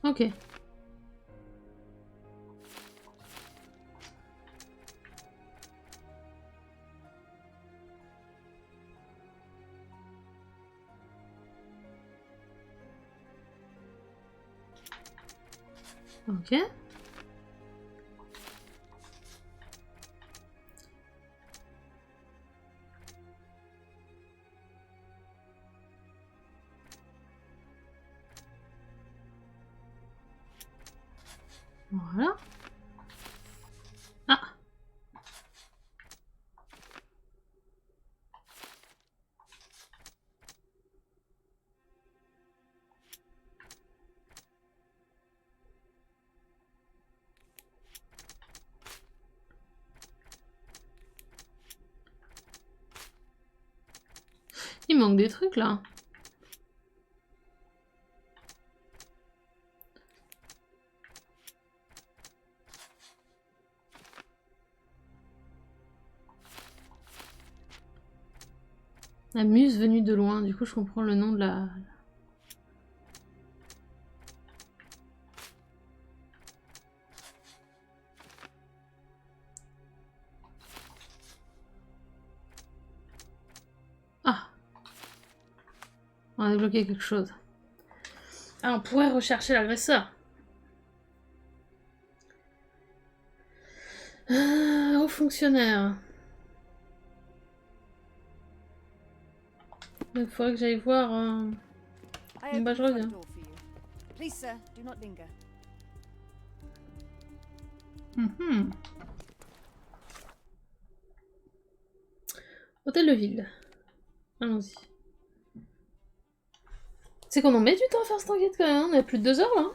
Ok. Ok. Voilà. Ah. Il manque des trucs là. La muse venue de loin, du coup je comprends le nom de la... Ah. On a débloqué quelque chose. Ah, on pourrait rechercher l'agresseur. Haut fonctionnaire. Il faudrait que j'aille voir... Bah, je reviens. Please, sir, do not linger. Hôtel de ville. Allons-y. C'est qu'on en met du temps à faire cette enquête quand même, on a plus de 2 heures là.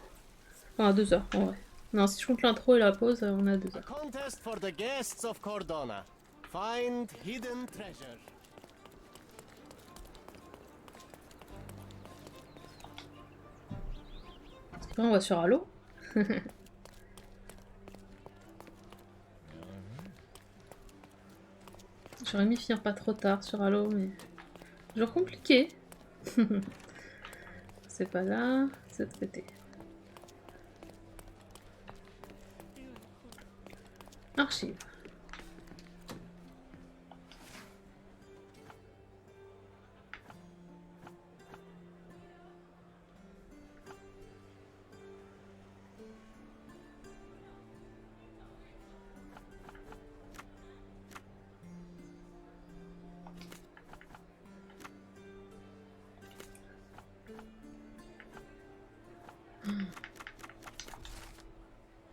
Enfin 2 heures en vrai. Non, si je compte l'intro et la pause, on a 2 heures. Contest for the guests of Cordona. Find hidden treasure. On va sur Halo. J'aurais mis finir pas trop tard sur Halo, mais... Genre compliqué. C'est pas là, c'est traité. Archive.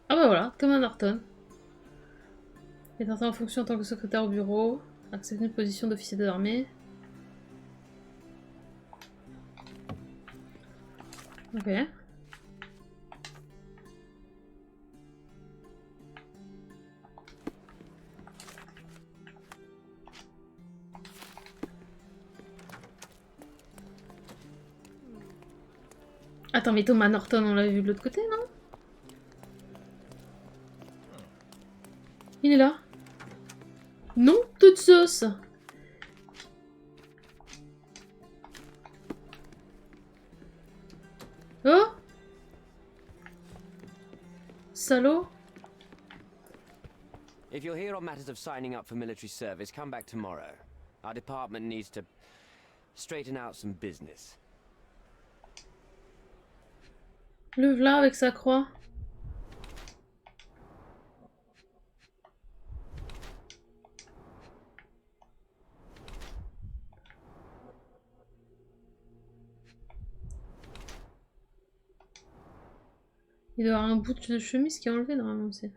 Ah bah voilà, Thomas Norton. Est entré en fonction en tant que secrétaire au bureau. Accepte une position d'officier d'armée. Ok. Attends, mais Thomas Norton, on l'a vu de l'autre côté, non? Il est là. Non, toute sauce. Oh, salaud. If you're here on matters of signing up for military service, come back tomorrow. Our department needs to straighten out some business. Le v'là avec sa croix. Il doit y avoir un bout de chemise qui est enlevé normalement aussi.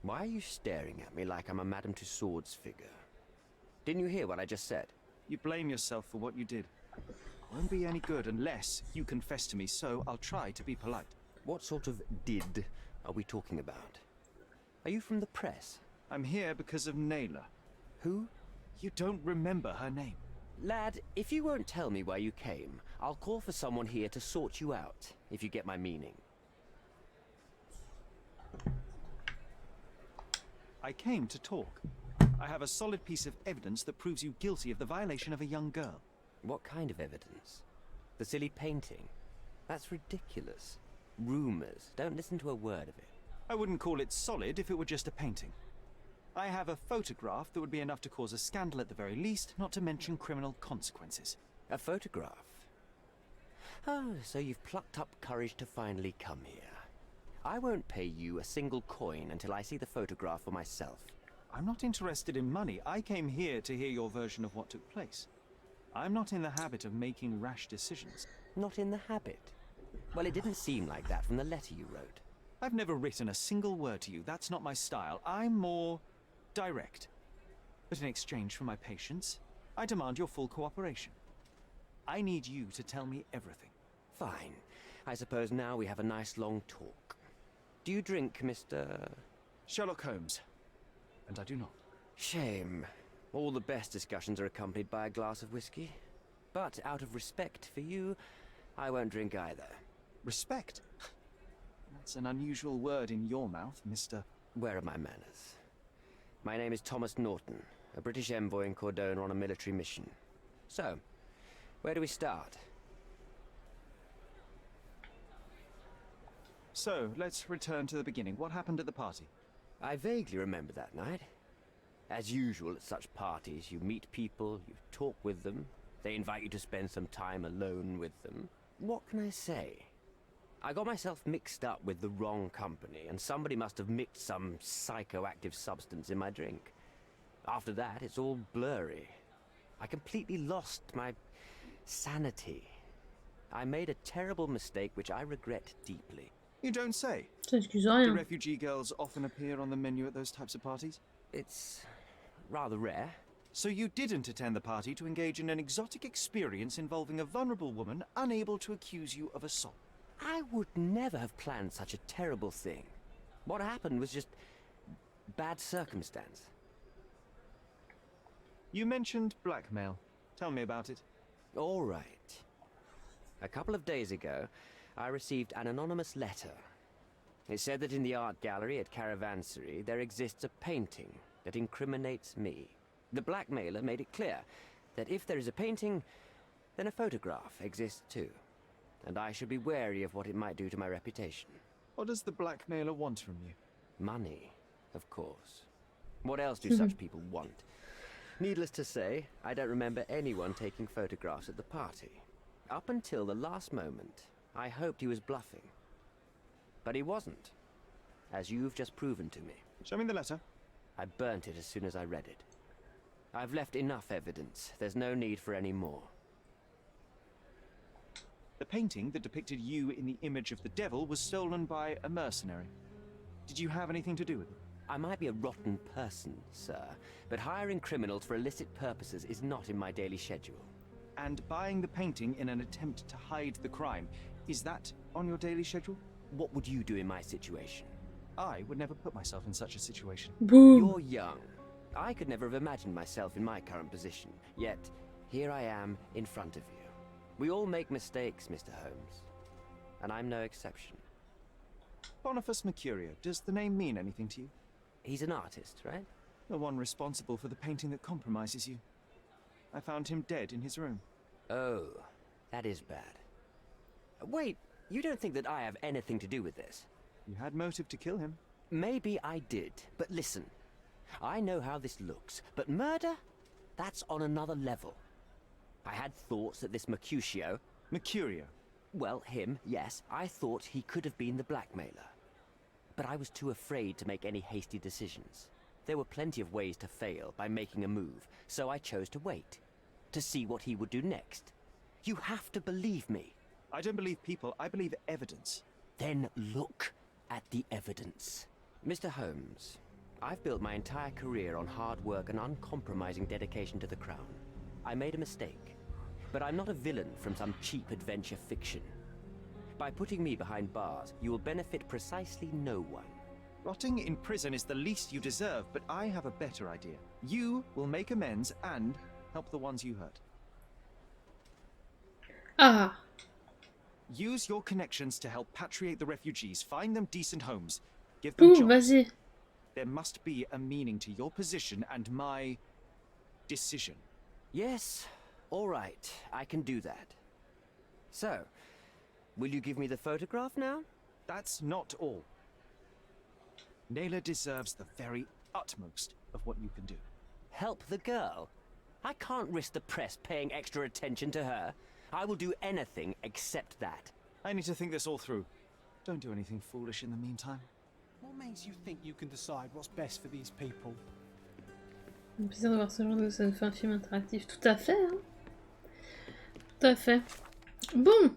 Why are you staring at me like I'm a Madame Tussauds figure? Didn't you hear what I just said? You blame yourself for what you did. Won't be any good unless you confess to me, so I'll try to be polite. What sort of did are we talking about? Are you from the press? I'm here because of Naylor. Who? You don't remember her name. Lad, if you won't tell me where you came, I'll call for someone here to sort you out, if you get my meaning. I came to talk. I have a solid piece of evidence that proves you guilty of the violation of a young girl. What kind of evidence? The silly painting? That's ridiculous. Rumors. Don't listen to a word of it. I wouldn't call it solid if it were just a painting. I have a photograph that would be enough to cause a scandal at the very least, not to mention criminal consequences. A photograph? Oh, so you've plucked up courage to finally come here. I won't pay you a single coin until I see the photograph for myself. I'm not interested in money. I came here to hear your version of what took place. I'm not in the habit of making rash decisions. Not in the habit? Well, it didn't seem like that from the letter you wrote. I've never written a single word to you. That's not my style. I'm more direct. But in exchange for my patience, I demand your full cooperation. I need you to tell me everything. Fine. I suppose now we have a nice long talk. Do you drink, Mr. Sherlock Holmes? And I do not. Shame. All the best discussions are accompanied by a glass of whiskey. But out of respect for you, I won't drink either. Respect? That's an unusual word in your mouth, Mr. Where are my manners? My name is Thomas Norton, a British envoy in Cordona on a military mission. So, where do we start? So, let's return to the beginning. What happened at the party? I vaguely remember that night. As usual at such parties, you meet people, you talk with them, they invite you to spend some time alone with them. What can I say? I got myself mixed up with the wrong company, and somebody must have mixed some psychoactive substance in my drink. After that, it's all blurry. I completely lost my sanity. I made a terrible mistake which I regret deeply. You don't say. Do refugee girls often appear on the menu at those types of parties? It's rather rare. So you didn't attend the party to engage in an exotic experience involving a vulnerable woman unable to accuse you of assault? I would never have planned such a terrible thing. What happened was just bad circumstance. You mentioned blackmail. Tell me about it. All right. A couple of days ago, I received an anonymous letter. It said that in the art gallery at Caravansary there exists a painting that incriminates me. The blackmailer made it clear that if there is a painting, then a photograph exists too. And I should be wary of what it might do to my reputation. What does the blackmailer want from you? Money, of course. What else do such people want? Needless to say, I don't remember anyone taking photographs at the party. Up until the last moment, I hoped he was bluffing. But he wasn't, as you've just proven to me. Show me the letter. I burnt it as soon as I read it. I've left enough evidence. There's no need for any more. The painting that depicted you in the image of the devil was stolen by a mercenary. Did you have anything to do with it? I might be a rotten person, sir, but hiring criminals for illicit purposes is not in my daily schedule. And buying the painting in an attempt to hide the crime, is that on your daily schedule? What would you do in my situation? I would never put myself in such a situation. Boom. You're young. I could never have imagined myself in my current position. Yet, here I am in front of you. We all make mistakes, Mr. Holmes. And I'm no exception. Boniface Mercurio, does the name mean anything to you? He's an artist, right? The one responsible for the painting that compromises you. I found him dead in his room. Oh, that is bad. Wait, you don't think that I have anything to do with this? You had motive to kill him. Maybe I did, but listen. I know how this looks, but murder? That's on another level. I had thoughts that this Mercutio... Mercurio? Well, him, yes. I thought he could have been the blackmailer. But I was too afraid to make any hasty decisions. There were plenty of ways to fail by making a move, so I chose to wait. To see what he would do next. You have to believe me. I don't believe people, I believe evidence. Then look at the evidence. Mr. Holmes, I've built my entire career on hard work and uncompromising dedication to the crown. I made a mistake, but I'm not a villain from some cheap adventure fiction. By putting me behind bars, you will benefit precisely no one. Rotting in prison is the least you deserve, but I have a better idea. You will make amends and help the ones you hurt. Ah. Use your connections to help patriate the refugees, find them decent homes, give them jobs. Vas-y. There must be a meaning to your position and my decision. Yes, all right, I can do that. So, will you give me the photograph now? That's not all. Naylor deserves the very utmost of what you can do. Help the girl? I can't risk the press paying extra attention to her. I will do anything except that. I need to think this all through. Don't do anything foolish in the meantime. What makes you think you can decide what's best for these people? Un plaisir de voir ce genre de ça nous fait un film interactif. Tout à fait, hein. Tout à fait. Bon.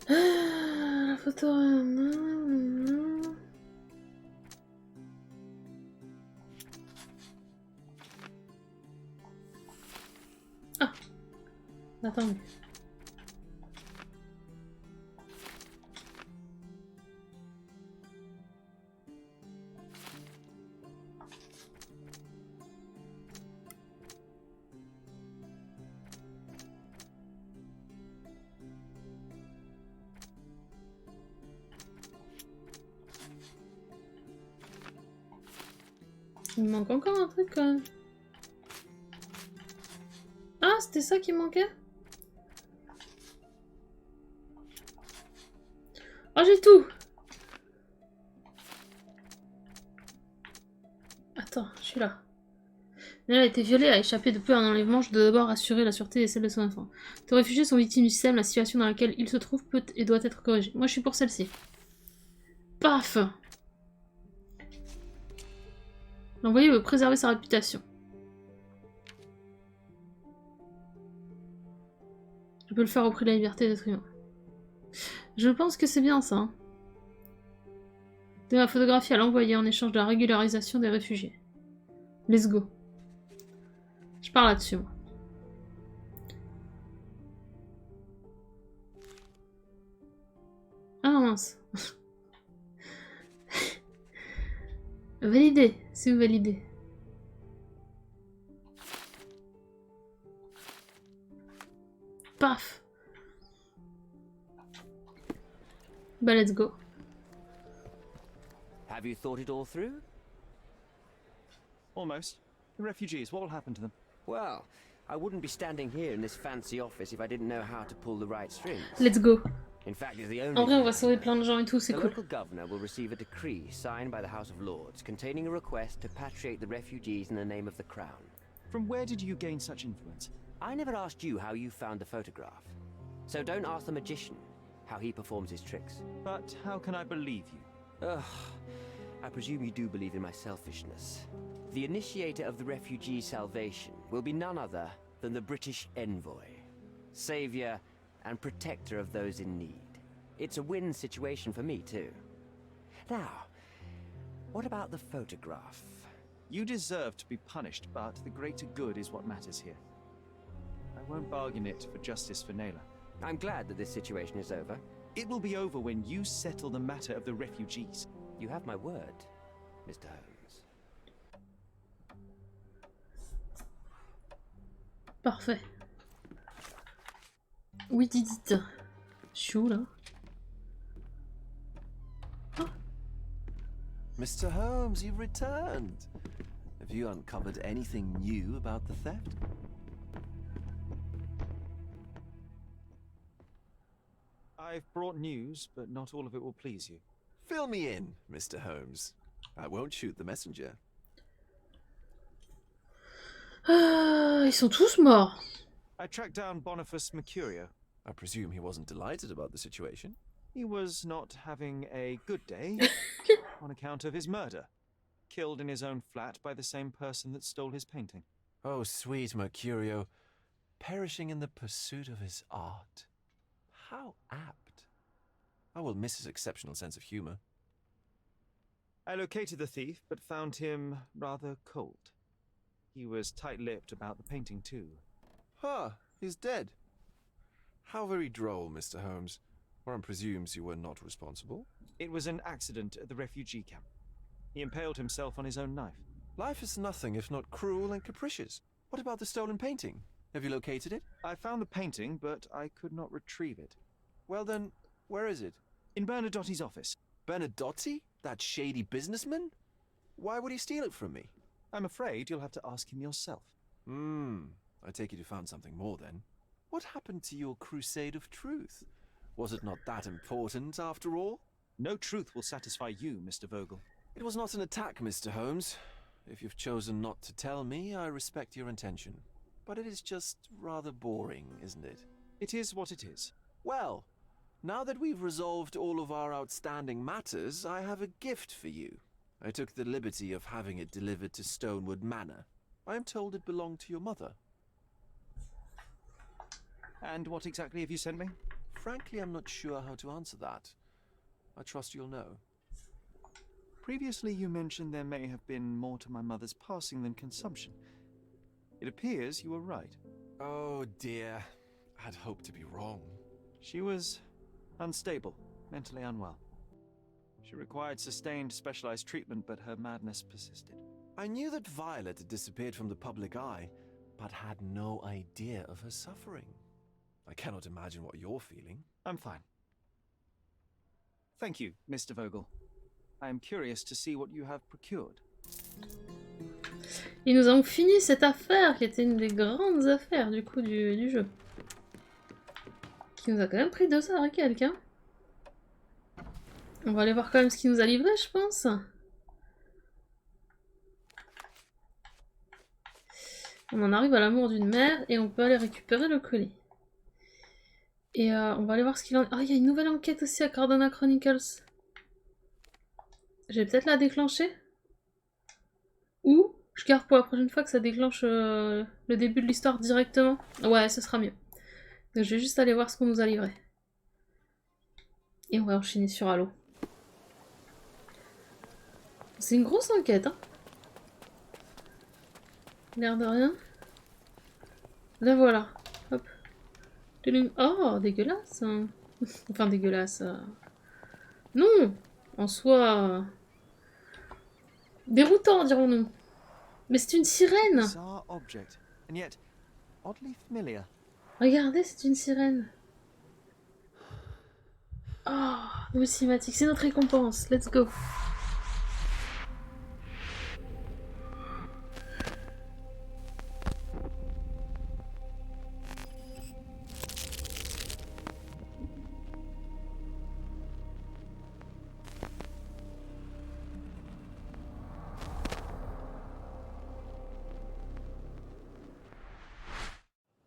La photo... Ah. Attends. Il me manque encore un truc quand même. Ah, c'était ça qui manquait? Oh, j'ai tout! Attends, je suis là. Elle a été violée, a échappé de peu à un enlèvement. Je dois d'abord assurer la sûreté et celle de son enfant. Tous les réfugiés sont victimes du système. La situation dans laquelle ils se trouvent peut et doit être corrigée. Moi, je suis pour celle-ci. Paf! L'envoyé veut préserver sa réputation. Je peux le faire au prix de la liberté d'être humain. Je pense que c'est bien ça. Hein. De la photographie à l'envoyé en échange de la régularisation des réfugiés. Let's go. Je pars là-dessus, moi. Ah mince. Validé, c'est validé. Bah let's go. Have you thought it all through? Almost. The refugees, what will happen to them? Well, I wouldn't be standing here in this fancy office if I didn't know how to pull the right strings. Let's go. In fact, it's the En only vrai, on thing va I sauver know. plein de gens et tout, c'est The cool. local governor will receive a decree signed by the House of Lords containing a request to patriate the refugees in the name of the Crown. From where did you gain such influence? I never asked you how you found the photograph. So don't ask the magician how he performs his tricks. But how can I believe you? Ugh, I presume you do believe in my selfishness. The initiator of the refugee salvation will be none other than the British envoy, savior and protector of those in need. It's a win situation for me too. Now, what about the photograph? You deserve to be punished, but the greater good is what matters here. I won't bargain it for justice for Naylor. I'm glad that this situation is over. It will be over when you settle the matter of the refugees. You have my word, Mr. Holmes. Parfait. Oui, Didit. Chou, là. Mr. Holmes, you've returned. Have you uncovered anything new about the theft? I've brought news, but not all of it will please you. Fill me in, Mr. Holmes. I won't shoot the messenger. Ah, ils sont tous morts. I tracked down Boniface Mercurio. I presume he wasn't delighted about the situation. He was not having a good day on account of his murder. Killed in his own flat by the same person that stole his painting. Oh, sweet Mercurio, perishing in the pursuit of his art. How apt. I will miss his exceptional sense of humor. I located the thief, but found him rather cold. He was tight-lipped about the painting, too. Ah, he's dead. How very droll, Mr. Holmes. Warren presumes you were not responsible. It was an accident at the refugee camp. He impaled himself on his own knife. Life is nothing if not cruel and capricious. What about the stolen painting? Have you located it? I found the painting, but I could not retrieve it. Well then, where is it? In Bernadotti's office. Bernadotti? That shady businessman? Why would he steal it from me? I'm afraid you'll have to ask him yourself. I take it you found something more then. What happened to your crusade of truth? Was it not that important after all? No truth will satisfy you, Mr. Vogel. It was not an attack, Mr. Holmes. If you've chosen not to tell me, I respect your intention. But it is just rather boring, isn't it? It is what it is. Well, now that we've resolved all of our outstanding matters, I have a gift for you. I took the liberty of having it delivered to Stonewood Manor. I am told it belonged to your mother. And what exactly have you sent me? Frankly, I'm not sure how to answer that. I trust you'll know. Previously, you mentioned there may have been more to my mother's passing than consumption. It appears you were right. Oh dear. I'd hoped to be wrong. She was unstable, mentally unwell. She required sustained specialized treatment, but her madness persisted. I knew that Violet had disappeared from the public eye, but had no idea of her suffering. I cannot imagine what you're feeling. I'm fine. Thank you, Mr. Vogel. I am curious to see what you have procured. Et nous avons fini cette affaire qui était une des grandes affaires du coup du jeu. Qui nous a quand même pris 2 heures et quelques, hein. On va aller voir quand même ce qu'il nous a livré, je pense. On en arrive à l'amour d'une mère et on peut aller récupérer le colis. Et on va aller voir ce qu'il en... Ah, il y a une nouvelle enquête aussi à Cardona Chronicles. Je vais peut-être la déclencher. Ou je garde pour la prochaine fois que ça déclenche le début de l'histoire directement. Ouais, ce sera mieux. Donc je vais juste aller voir ce qu'on nous a livré. Et on va enchaîner sur Halo. C'est une grosse enquête, hein. L'air de rien. Là voilà. Hop. Oh, dégueulasse. Hein. Enfin, dégueulasse. Non, en soi... déroutant, dirons-nous. Mais c'est une sirène. Bizarre object, and yet oddly familiar. Regardez, c'est une sirène. Oh, nouveau cinématique, c'est notre récompense, let's go.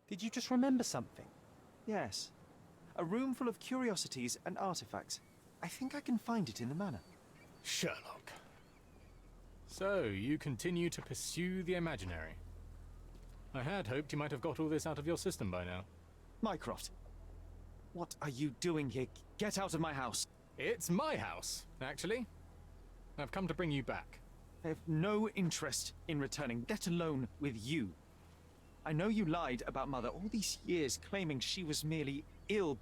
Did you just remember something? Yes. A room full of curiosities and artifacts. I think I can find it in the manor. Sherlock. So, you continue to pursue the imaginary. I had hoped you might have got all this out of your system by now. Mycroft, what are you doing here? Get out of my house. It's my house, actually. I've come to bring you back. I have no interest in returning, let alone with you. I know you lied about Mother all these years, claiming she was merely ill,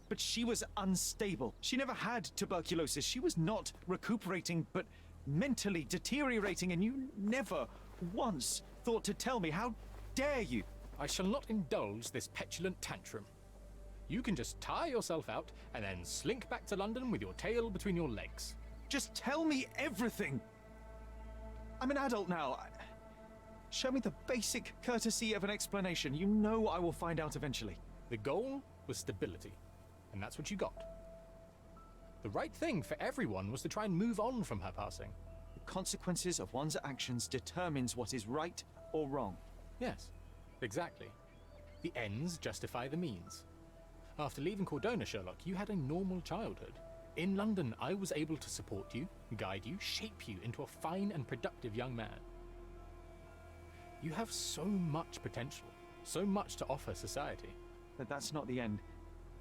but she was unstable. She never had tuberculosis. She was not recuperating, but mentally deteriorating, and you never once thought to tell me. How dare you? I shall not indulge this petulant tantrum. You can just tire yourself out and then slink back to London with your tail between your legs. Just tell me everything. I'm an adult now. Show me the basic courtesy of an explanation. You know I will find out eventually. The goal was stability, and that's what you got. The right thing for everyone was to try and move on from her passing. The consequences of one's actions determines what is right or wrong. Yes, exactly. The ends justify the means. After leaving Cordona, Sherlock, you had a normal childhood. In London, I was able to support you, guide you, shape you into a fine and productive young man. You have so much potential, so much to offer society. But that's not the end.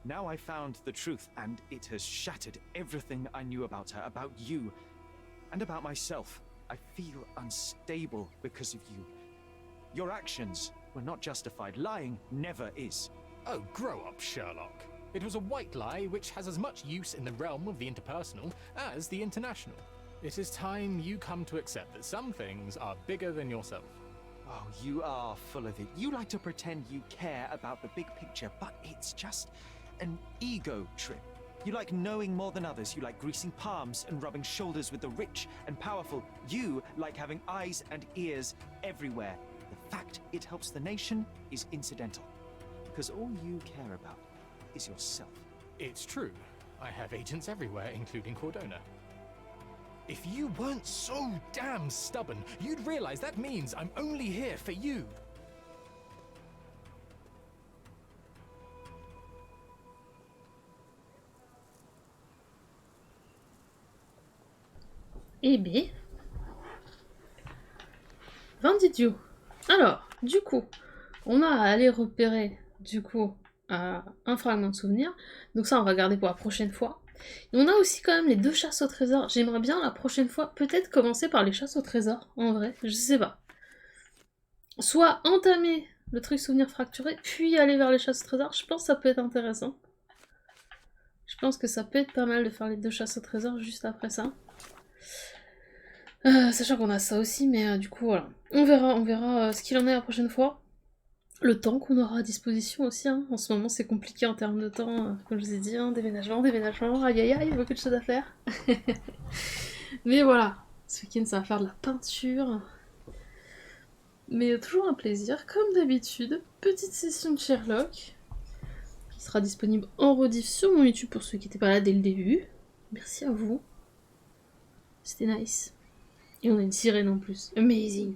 Now I found the truth, and it has shattered everything I knew about her, about you, and about myself. I feel unstable because of you. Your actions were not justified. Lying never is. Oh, grow up, Sherlock. It was a white lie which has as much use in the realm of the interpersonal as the international. It is time you come to accept that some things are bigger than yourself. Oh, you are full of it. You like to pretend you care about the big picture, but it's just an ego trip. You like knowing more than others. You like greasing palms and rubbing shoulders with the rich and powerful. You like having eyes and ears everywhere. The fact it helps the nation is incidental, because all you care about is yourself. It's true. I have agents everywhere, including Cordona. If you weren't so damn stubborn, you'd realize that means I'm only here for you. Eh bien... 20 idiots. Alors, du coup, on a à aller repérer, du coup, un fragment de souvenir. Donc ça, on va garder pour la prochaine fois. Et on a aussi quand même les 2 chasses au trésor. J'aimerais bien la prochaine fois peut-être commencer par les chasses au trésor, en vrai, je sais pas. Soit entamer le truc souvenir fracturé, puis aller vers les chasses au trésor, je pense que ça peut être intéressant. Je pense que ça peut être pas mal de faire les 2 chasses au trésor juste après ça. Sachant qu'on a ça aussi, mais du coup voilà. On verra ce qu'il en est la prochaine fois. Le temps qu'on aura à disposition aussi, hein. En ce moment c'est compliqué en termes de temps, comme je vous ai dit, hein. Déménagement, aïe aïe aïe, beaucoup de choses à faire. Mais voilà, ce week-end ça va faire de la peinture. Mais toujours un plaisir, comme d'habitude, petite session de Sherlock, qui sera disponible en rediff sur mon YouTube pour ceux qui n'étaient pas là dès le début. Merci à vous. C'était nice. Et on a une sirène en plus. Amazing.